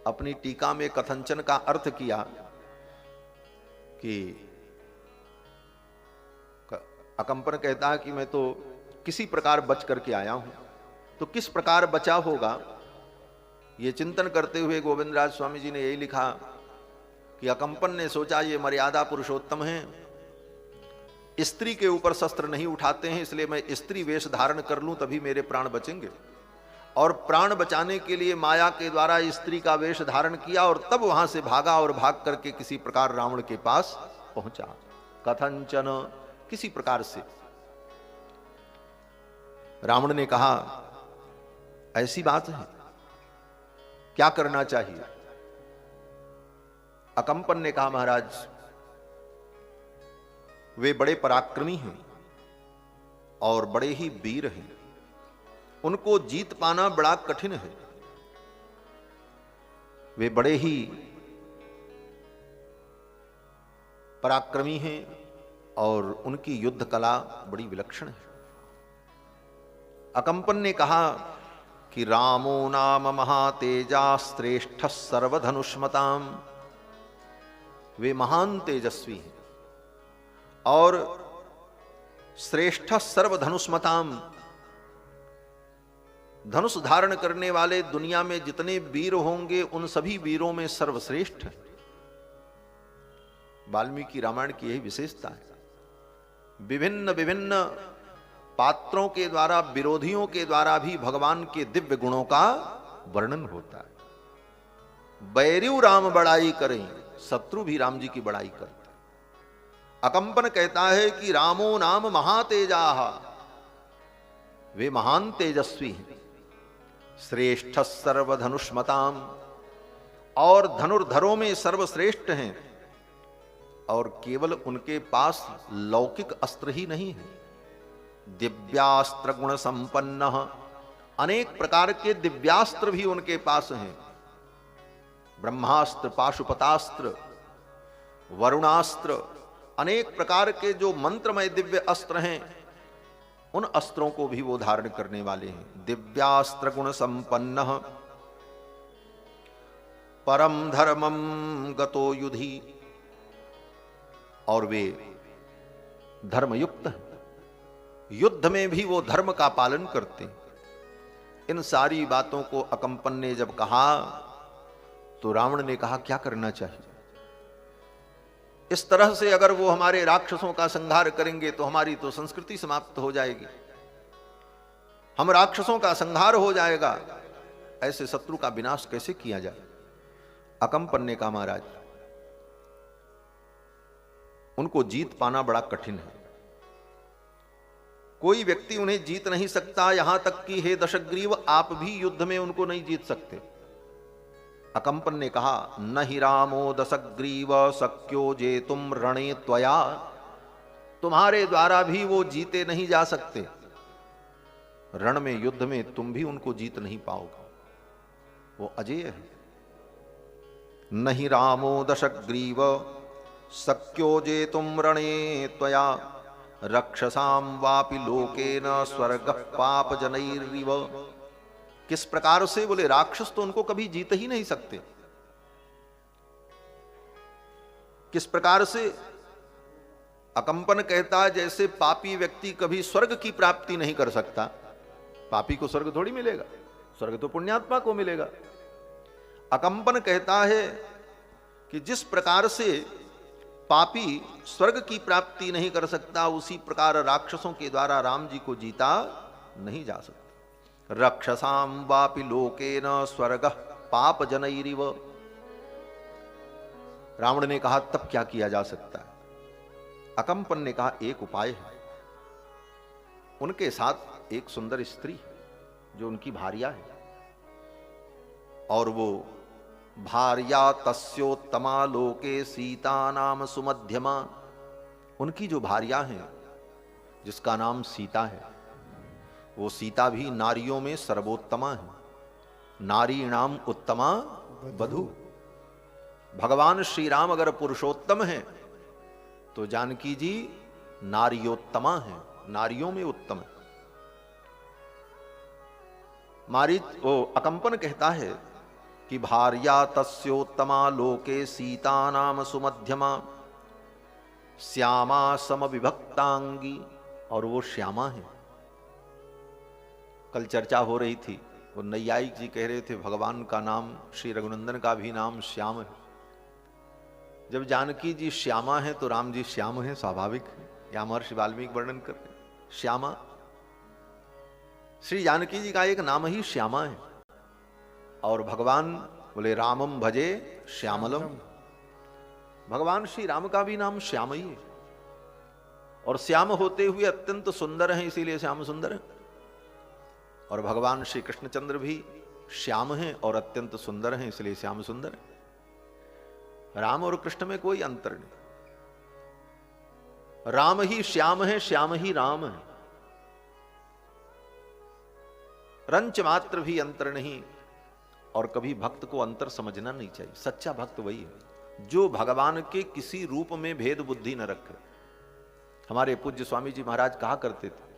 अपनी टीका में कथंचन का अर्थ किया कि अकंपन कहता है कि मैं तो किसी प्रकार बच करके आया हूं। तो किस प्रकार बचा होगा, ये चिंतन करते हुए गोविंदराज स्वामी जी ने यही लिखा कि अकंपन ने सोचा ये मर्यादा पुरुषोत्तम है, स्त्री के ऊपर शस्त्र नहीं उठाते हैं, इसलिए मैं स्त्री वेश धारण कर लूं तभी मेरे प्राण बचेंगे। और प्राण बचाने के लिए माया के द्वारा स्त्री का वेश धारण किया और तब वहां से भागा और भाग करके किसी प्रकार रावण के पास पहुंचा। कथंचन, किसी प्रकार से। रावण ने कहा, ऐसी बात है, क्या करना चाहिए? अकंपन ने कहा, महाराज वे बड़े पराक्रमी हैं और बड़े ही वीर हैं, उनको जीत पाना बड़ा कठिन है। वे बड़े ही पराक्रमी हैं और उनकी युद्ध कला बड़ी विलक्षण है। अकंपन ने कहा कि रामो नाम महातेजा श्रेष्ठ सर्वधनुष्मताम, वे महान तेजस्वी हैं और श्रेष्ठ सर्वधनुष्मताम, धनुष धारण करने वाले दुनिया में जितने वीर होंगे उन सभी वीरों में सर्वश्रेष्ठ है। वाल्मीकि रामायण की यही विशेषता है। विभिन्न विभिन्न पात्रों के द्वारा, विरोधियों के द्वारा भी भगवान के दिव्य गुणों का वर्णन होता है। बैरियु राम बड़ाई करें, शत्रु भी राम जी की बड़ाई करते। अकंपन कहता है कि रामो नाम महातेजाः, वे महान तेजस्वी हैं। श्रेष्ठ सर्वधनुष्मताम, और धनुर्धरों में सर्वश्रेष्ठ हैं। और केवल उनके पास लौकिक अस्त्र ही नहीं है, दिव्यास्त्र गुण संपन्न, अनेक प्रकार के दिव्यास्त्र भी उनके पास हैं। ब्रह्मास्त्र, पाशुपतास्त्र, वरुणास्त्र, अनेक प्रकार के जो मंत्रमय दिव्य अस्त्र हैं, उन अस्त्रों को भी वो धारण करने वाले हैं। दिव्यास्त्र गुण संपन्न, परम धर्मम गतो युधि, और वे धर्मयुक्त हैं, युद्ध में भी वो धर्म का पालन करते हैं। इन सारी बातों को अकंपन ने जब कहा तो रावण ने कहा, क्या करना चाहिए? इस तरह से अगर वो हमारे राक्षसों का संहार करेंगे तो हमारी तो संस्कृति समाप्त हो जाएगी, हम राक्षसों का संहार हो जाएगा, ऐसे शत्रु का विनाश कैसे किया जाए? अकंपन ने कहा, महाराज उनको जीत पाना बड़ा कठिन है, कोई व्यक्ति उन्हें जीत नहीं सकता, यहां तक कि हे दशग्रीव आप भी युद्ध में उनको नहीं जीत सकते। अकंपन ने कहा, न हि रामो दशग्रीव शक्यो जेतुम रणे त्वया, तुम्हारे द्वारा भी वो जीते नहीं जा सकते, रण में युद्ध में तुम भी उनको जीत नहीं पाओगे, वो अजेय है। नहि रामो दशग्रीव शक्यो जेतुम रणे त्वया रक्षसाम वापि लोकेन स्वर्गः पाप जनैरिव। किस प्रकार से? बोले राक्षस तो उनको कभी जीत ही नहीं सकते। किस प्रकार से? अकंपन कहता है जैसे पापी व्यक्ति कभी स्वर्ग की प्राप्ति नहीं कर सकता। पापी को स्वर्ग थोड़ी मिलेगा, स्वर्ग तो पुण्यात्मा को मिलेगा। अकंपन कहता है कि जिस प्रकार से पापी स्वर्ग की प्राप्ति नहीं कर सकता, उसी प्रकार राक्षसों के द्वारा राम जी को जीता नहीं जा सकता। रक्षसाम वापि लोकेन स्वर्गः पाप जनैरिव। रावण ने कहा तब क्या किया जा सकता है? अकंपन ने कहा एक उपाय है। उनके साथ एक सुंदर स्त्री जो उनकी भार्या है, और वो भार्या तस्योत्तमा लोके सीता नाम सुमध्यमा। उनकी जो भार्या है जिसका नाम सीता है, वो सीता भी नारियों में सर्वोत्तमा है। नारी नाम उत्तमा वधू। भगवान श्री राम अगर पुरुषोत्तम है तो जानकी जी नारियोत्तमा है, नारियों में उत्तम है। अकंपन कहता है कि भार्या तस्योत्तमा लोके सीता नाम सुमध्यमा श्यामा समविभक्तांगी। और वो श्यामा है। कल चर्चा हो रही थी, वो नैयायिक जी कह रहे थे भगवान का नाम, श्री रघुनंदन का भी नाम श्याम है। जब जानकी जी श्यामा है तो राम जी श्याम है, स्वाभाविक है। या महर्षि वाल्मीकि वर्णन कर रहे श्यामा। श्री जानकी जी का एक नाम ही श्यामा है। और भगवान बोले रामम भजे श्यामलम। भगवान श्री राम का भी नाम श्याम ही है, और श्याम होते हुए अत्यंत सुंदर हैं, इसीलिए श्याम सुंदर है। और भगवान श्री कृष्णचंद्र भी श्याम हैं और अत्यंत सुंदर हैं, इसलिए श्याम सुंदर है। राम और कृष्ण में कोई अंतर नहीं। राम ही श्याम है, श्याम ही राम है। रंच मात्र भी अंतर नहीं। और कभी भक्त को अंतर समझना नहीं चाहिए। सच्चा भक्त वही है जो भगवान के किसी रूप में भेद बुद्धि न रखे। हमारे पूज्य स्वामी जी महाराज कहा करते थे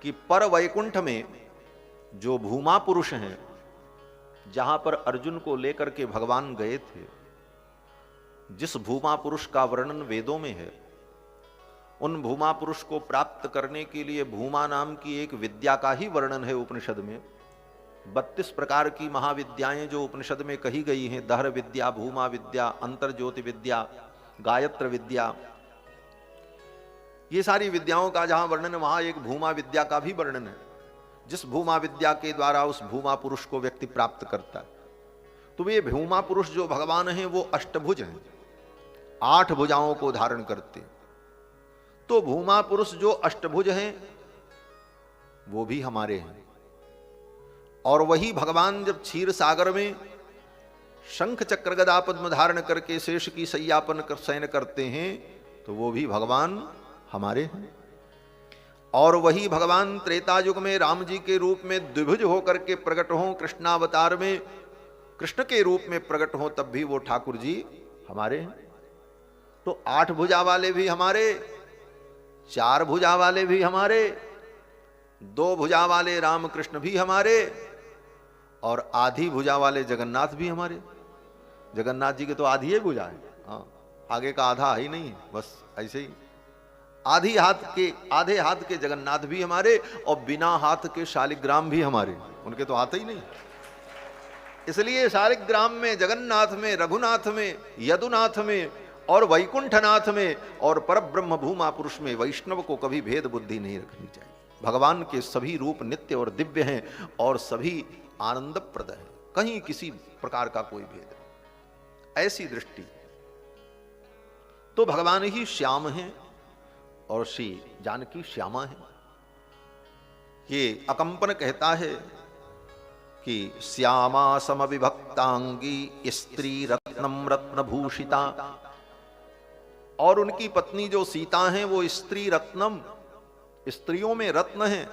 कि पर वैकुंठ में जो भूमा पुरुष हैं, जहां पर अर्जुन को लेकर के भगवान गए थे, जिस भूमा पुरुष का वर्णन वेदों में है, उन भूमा पुरुष को प्राप्त करने के लिए भूमा नाम की एक विद्या का ही वर्णन है उपनिषद में। 32 प्रकार की महाविद्याएं जो उपनिषद में कही गई हैं, दहर विद्या, भूमा विद्या, अंतर्ज्योति विद्या, गायत्र विद्या, ये सारी विद्याओं का जहां वर्णन है, वहां एक भूमा विद्या का भी वर्णन है, जिस भूमा विद्या के द्वारा उस भूमा पुरुष को व्यक्ति प्राप्त करता है। तो ये भूमा पुरुष जो भगवान हैं वो अष्टभुज हैं, 8 भुजाओं को धारण करते हैं। तो भूमा पुरुष जो अष्टभुज हैं वो भी हमारे हैं। और वही भगवान जब क्षीर सागर में शंख चक्र गदा पद्म धारण करके शेष की सैयापन शयन करते हैं, तो वो भी भगवान हमारे हैं। और वही भगवान त्रेता युग में राम जी के रूप में द्विभुज होकर के प्रकट हों, कृष्णावतार में कृष्ण के रूप में प्रकट हों, तब भी वो ठाकुर जी हमारे हैं। तो 8 भुजा वाले भी हमारे, 4 भुजा वाले भी हमारे, 2 भुजा वाले राम कृष्ण भी हमारे, और आधी भुजा वाले जगन्नाथ भी हमारे। जगन्नाथ जी के तो आधी ही भुजा है, हाँ, आगे का आधा ही नहीं है, बस ऐसे ही। आधे हाथ के जगन्नाथ भी हमारे, और बिना हाथ के शालिग्राम भी हमारे, उनके तो हाथ ही नहीं। इसलिए शालिग्राम में, जगन्नाथ में, रघुनाथ में, यदुनाथ में और वैकुंठनाथ में और परब्रह्म भूमा पुरुष में वैष्णव को कभी भेद बुद्धि नहीं रखनी चाहिए। भगवान के सभी रूप नित्य और दिव्य हैं और सभी आनंदप्रद है, कहीं किसी प्रकार का कोई भेद नहीं। ऐसी दृष्टि तो भगवान ही श्याम हैं और श्री जानकी श्यामा है। ये अकंपन कहता है कि श्यामा समविभक्तांगी स्त्री रत्नम रत्नभूषिता। और उनकी पत्नी जो सीता हैं वो स्त्री रत्नम, स्त्रियों में रत्न है।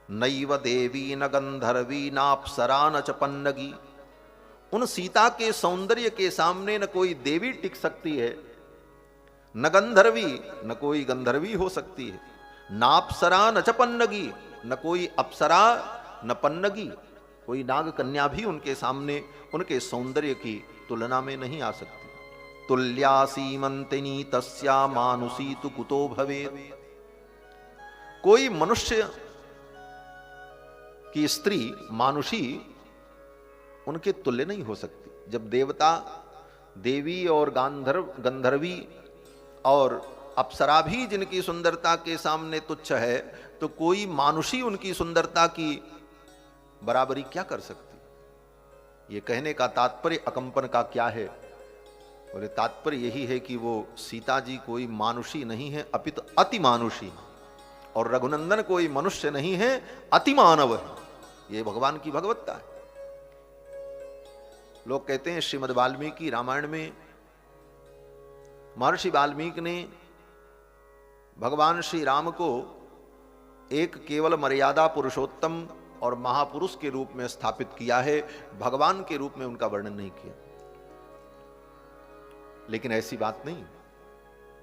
नैव देवी न गंधर्वी नाप्सरा न च पन्नगी। उन सीता के सौंदर्य के सामने न कोई देवी टिक सकती है, न गंधर्वी, न कोई गंधर्वी हो सकती है, नाप्सरा न च पन्नगी, न कोई अप्सरा न पन्नगी, कोई नाग कन्या भी उनके सामने उनके सौंदर्य की तुलना में नहीं आ सकती। तुल्या सीमंतिनी तस्या मानुषी तु कुतो भवेत्। कोई मनुष्य की स्त्री मानुषी उनके तुल्य नहीं हो सकती। जब देवता, देवी और गंधर्वी और अप्सरा भी जिनकी सुंदरता के सामने तुच्छ है, तो कोई मानुषी उनकी सुंदरता की बराबरी क्या कर सकती। ये कहने का तात्पर्य अकंपन का क्या है? बोले तात्पर्य यही है कि वो सीता जी कोई मानुषी नहीं है, अपितु अति मानुषी, और रघुनंदन कोई मनुष्य नहीं है, अति मानव है। ये भगवान की भगवत्ता है। लोग कहते हैं श्रीमद् वाल्मीकि रामायण में महर्षि वाल्मीकि ने भगवान श्री राम को एक केवल मर्यादा पुरुषोत्तम और महापुरुष के रूप में स्थापित किया है, भगवान के रूप में उनका वर्णन नहीं किया। लेकिन ऐसी बात नहीं।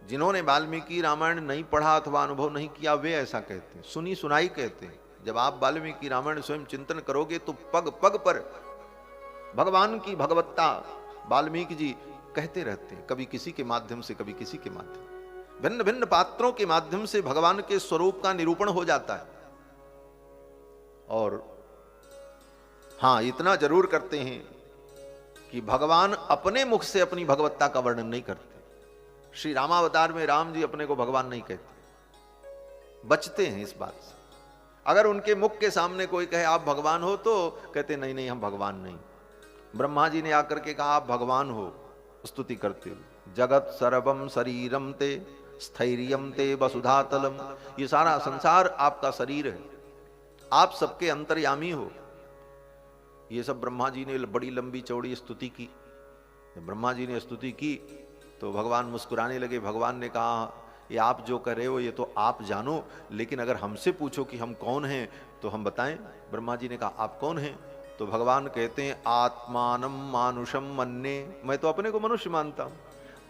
जिन्होंने वाल्मीकि रामायण नहीं पढ़ा अथवा अनुभव नहीं किया वे ऐसा कहते हैं, सुनी सुनाई कहते हैं। जब आप वाल्मीकि रामायण स्वयं चिंतन करोगे तो पग पग पर भगवान की भगवत्ता वाल्मीकि जी कहते रहते हैं, कभी किसी के माध्यम से, कभी किसी के माध्यम, भिन्न भिन्न पात्रों के माध्यम से भगवान के स्वरूप का निरूपण हो जाता है। और हां, इतना जरूर करते हैं कि भगवान अपने मुख से अपनी भगवत्ता का वर्णन नहीं करते। श्री रामावतार में राम जी अपने को भगवान नहीं कहते, बचते हैं इस बात से। अगर उनके मुख के सामने कोई कहे आप भगवान हो, तो कहते नहीं नहीं हम भगवान नहीं। ब्रह्मा जी ने आकर के कहा आप भगवान हो, स्तुति करते हो। जगत सर्वम शरीरम ते स्थैर्यम ते वसुधातलम, ये सारा संसार आपका शरीर है, आप सबके अंतर्यामी हो। ये सब ब्रह्मा जी ने बड़ी लंबी चौड़ी स्तुति की। ब्रह्मा जी ने स्तुति की तो भगवान मुस्कुराने लगे। भगवान ने कहा ये आप जो कर रहे हो ये तो आप जानो, लेकिन अगर हमसे पूछो कि हम कौन हैं तो हम बताएं। ब्रह्मा जी ने कहा आप कौन हैं? तो भगवान कहते हैं आत्मानम मानुषम मन्ने, मैं तो अपने को मनुष्य मानता हूं।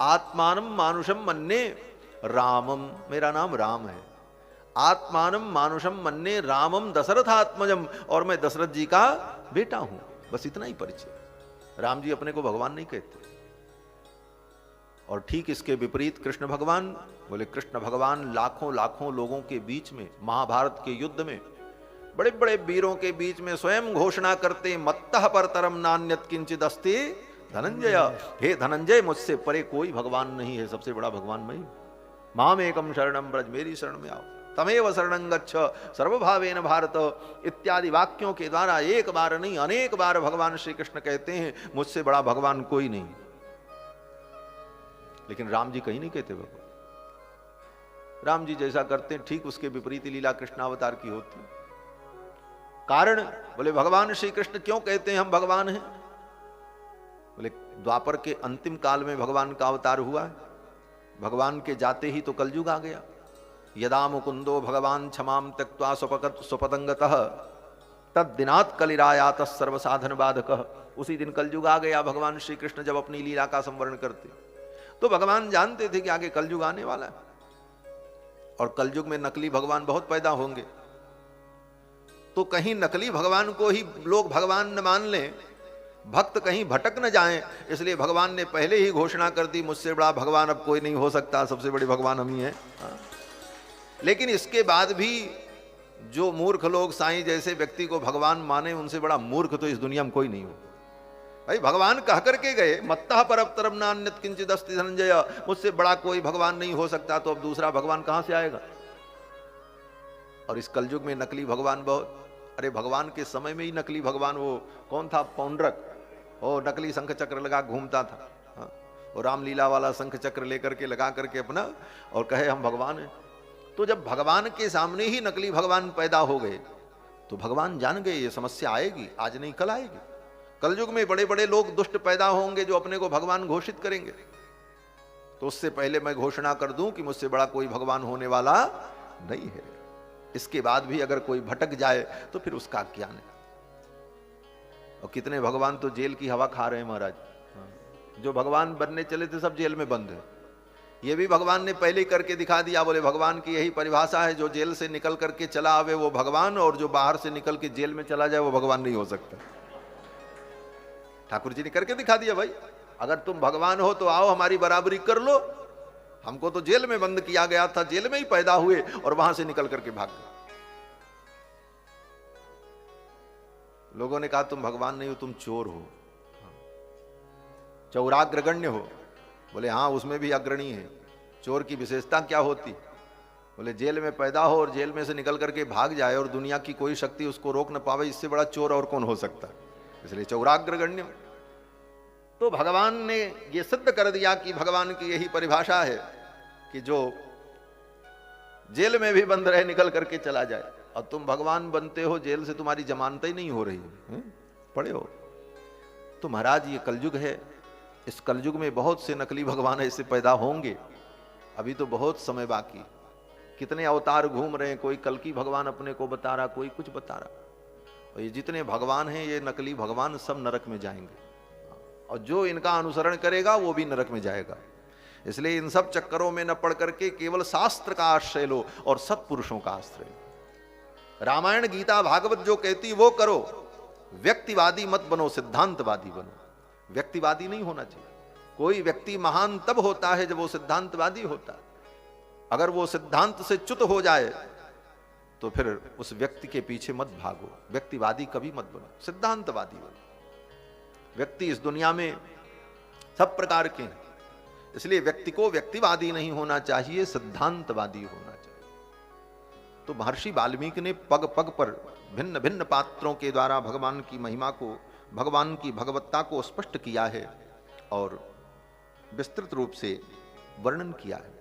आत्मानम मानुषम मन्ने रामम, मेरा नाम राम है। आत्मानम मानुषम मन्ने रामम दशरथात्मजम, और मैं दशरथ जी का बेटा हूं। बस इतना ही परिचय। राम जी अपने को भगवान नहीं कहते। और ठीक इसके विपरीत कृष्ण भगवान, बोले कृष्ण भगवान लाखों लाखों लोगों के बीच में महाभारत के युद्ध में बड़े बड़े वीरों के बीच में स्वयं घोषणा करते मत्तः परतरम नान्यत किंचिद अस्ति धनंजय, हे धनंजय मुझसे परे कोई भगवान नहीं है, सबसे बड़ा भगवान मैं। माम एकम शरणम ब्रज, मेरी शरण में आओ। तमेव शरणं गच्छ सर्वभावेन भारत इत्यादि वाक्यों के द्वारा एक बार नहीं अनेक बार भगवान श्री कृष्ण कहते हैं मुझसे बड़ा भगवान कोई नहीं। लेकिन राम जी कहीं नहीं कहते भगवान। राम जी जैसा करते हैं ठीक उसके विपरीत लीला कृष्णावतार की होती। कारण बोले भगवान श्री कृष्ण क्यों कहते हैं हम भगवान हैं? बोले द्वापर के अंतिम काल में भगवान का अवतार हुआ है। भगवान के जाते ही तो कलयुग आ गया। यदा मुकुंदो भगवान क्षमाम त्यक्त्वा स्वपतंगतः तद्दिनात् कलिरायातः सर्वसाधन बाधकः। उसी दिन कलयुग आ गया। भगवान श्री कृष्ण जब अपनी लीला का संवरण करते तो भगवान जानते थे कि आगे कलयुग आने वाला है और कलयुग में नकली भगवान बहुत पैदा होंगे। तो कहीं नकली भगवान को ही लोग भगवान न मान लें, भक्त कहीं भटक न जाएं, इसलिए भगवान ने पहले ही घोषणा कर दी मुझसे बड़ा भगवान अब कोई नहीं हो सकता, सबसे बड़े भगवान हम ही हैं। लेकिन इसके बाद भी जो मूर्ख लोग साईं जैसे व्यक्ति को भगवान माने, उनसे बड़ा मूर्ख तो इस दुनिया में कोई नहीं हो। भाई भगवान कह करके गए मत्तः परतरम नान्यत किंचिद अस्ति धनंजय, मुझसे बड़ा कोई भगवान नहीं हो सकता, तो अब दूसरा भगवान कहां से आएगा? और इस कलयुग में नकली भगवान बहुत। अरे भगवान के समय में ही नकली भगवान, वो कौन था पौंड्रक, वो नकली शंख चक्र लगा घूमता था। और रामलीला वाला शंख चक्र लेकर के लगा करके अपना और कहे हम भगवान हैं। तो जब भगवान के सामने ही नकली भगवान पैदा हो गए तो भगवान जान गए ये समस्या आएगी, आज नहीं कल आएगी। कलयुग में बड़े बड़े लोग दुष्ट पैदा होंगे जो अपने को भगवान घोषित करेंगे। तो उससे पहले मैं घोषणा कर दूं कि मुझसे बड़ा कोई भगवान होने वाला नहीं है। इसके बाद भी अगर कोई भटक जाए तो फिर उसका क्या नहीं। और कितने भगवान तो जेल की हवा खा रहे हैं महाराज। जो भगवान बनने चले थे सब जेल में बंद है। ये भी भगवान ने पहले ही करके दिखा दिया। बोले भगवान की यही परिभाषा है, जो जेल से निकल करके चला आवे वो भगवान, और जो बाहर से निकल के जेल में चला जाए वो भगवान नहीं हो सकता। ठाकुर जी ने करके दिखा दिया, भाई अगर तुम भगवान हो तो आओ हमारी बराबरी कर लो। हमको तो जेल में बंद किया गया था, जेल में ही पैदा हुए और वहां से निकल करके भाग गए। लोगों ने कहा तुम भगवान नहीं हो, तुम चोर हो, चौराग्रगण्य हो। बोले हाँ उसमें भी अग्रणी है। चोर की विशेषता क्या होती? बोले जेल में पैदा हो और जेल में से निकल करके भाग जाए और दुनिया की कोई शक्ति उसको रोक न पावे, इससे बड़ा चोर और कौन हो सकता है? इसलिए चौराग्रगण्य। तो भगवान ने यह सिद्ध कर दिया कि भगवान की यही परिभाषा है कि जो जेल में भी बंद रहे निकल करके चला जाए। और तुम भगवान बनते हो, जेल से तुम्हारी जमानत ही नहीं हो रही है, पड़े हो। तो महाराज ये कलयुग है, इस कलयुग में बहुत से नकली भगवान ऐसे पैदा होंगे। अभी तो बहुत समय बाकी, कितने अवतार घूम रहे हैं। कोई कल्कि भगवान अपने को बता रहा, कोई कुछ बता रहा। और ये जितने भगवान हैं ये नकली भगवान सब नरक में जाएंगे, और जो इनका अनुसरण करेगा वो भी नरक में जाएगा। इसलिए इन सब चक्करों में न पड़ करके केवल शास्त्र का आश्रय लो और सत्पुरुषों का आश्रय लो। रामायण गीता भागवत जो कहती वो करो। व्यक्तिवादी मत बनो, सिद्धांतवादी बनो। व्यक्तिवादी नहीं होना चाहिए। कोई व्यक्ति महान तब होता है जब वो सिद्धांतवादी होता है। अगर वो सिद्धांत से च्युत हो जाए तो फिर उस व्यक्ति के पीछे मत भागो। व्यक्तिवादी कभी मत बनो, सिद्धांतवादी बनो। व्यक्ति इस दुनिया में सब प्रकार के हैं, इसलिए व्यक्ति को व्यक्तिवादी नहीं होना चाहिए, सिद्धांतवादी होना चाहिए। तो महर्षि वाल्मीकि ने पग पग पर भिन्न भिन्न पात्रों के द्वारा भगवान की महिमा को, भगवान की भगवत्ता को स्पष्ट किया है और विस्तृत रूप से वर्णन किया है।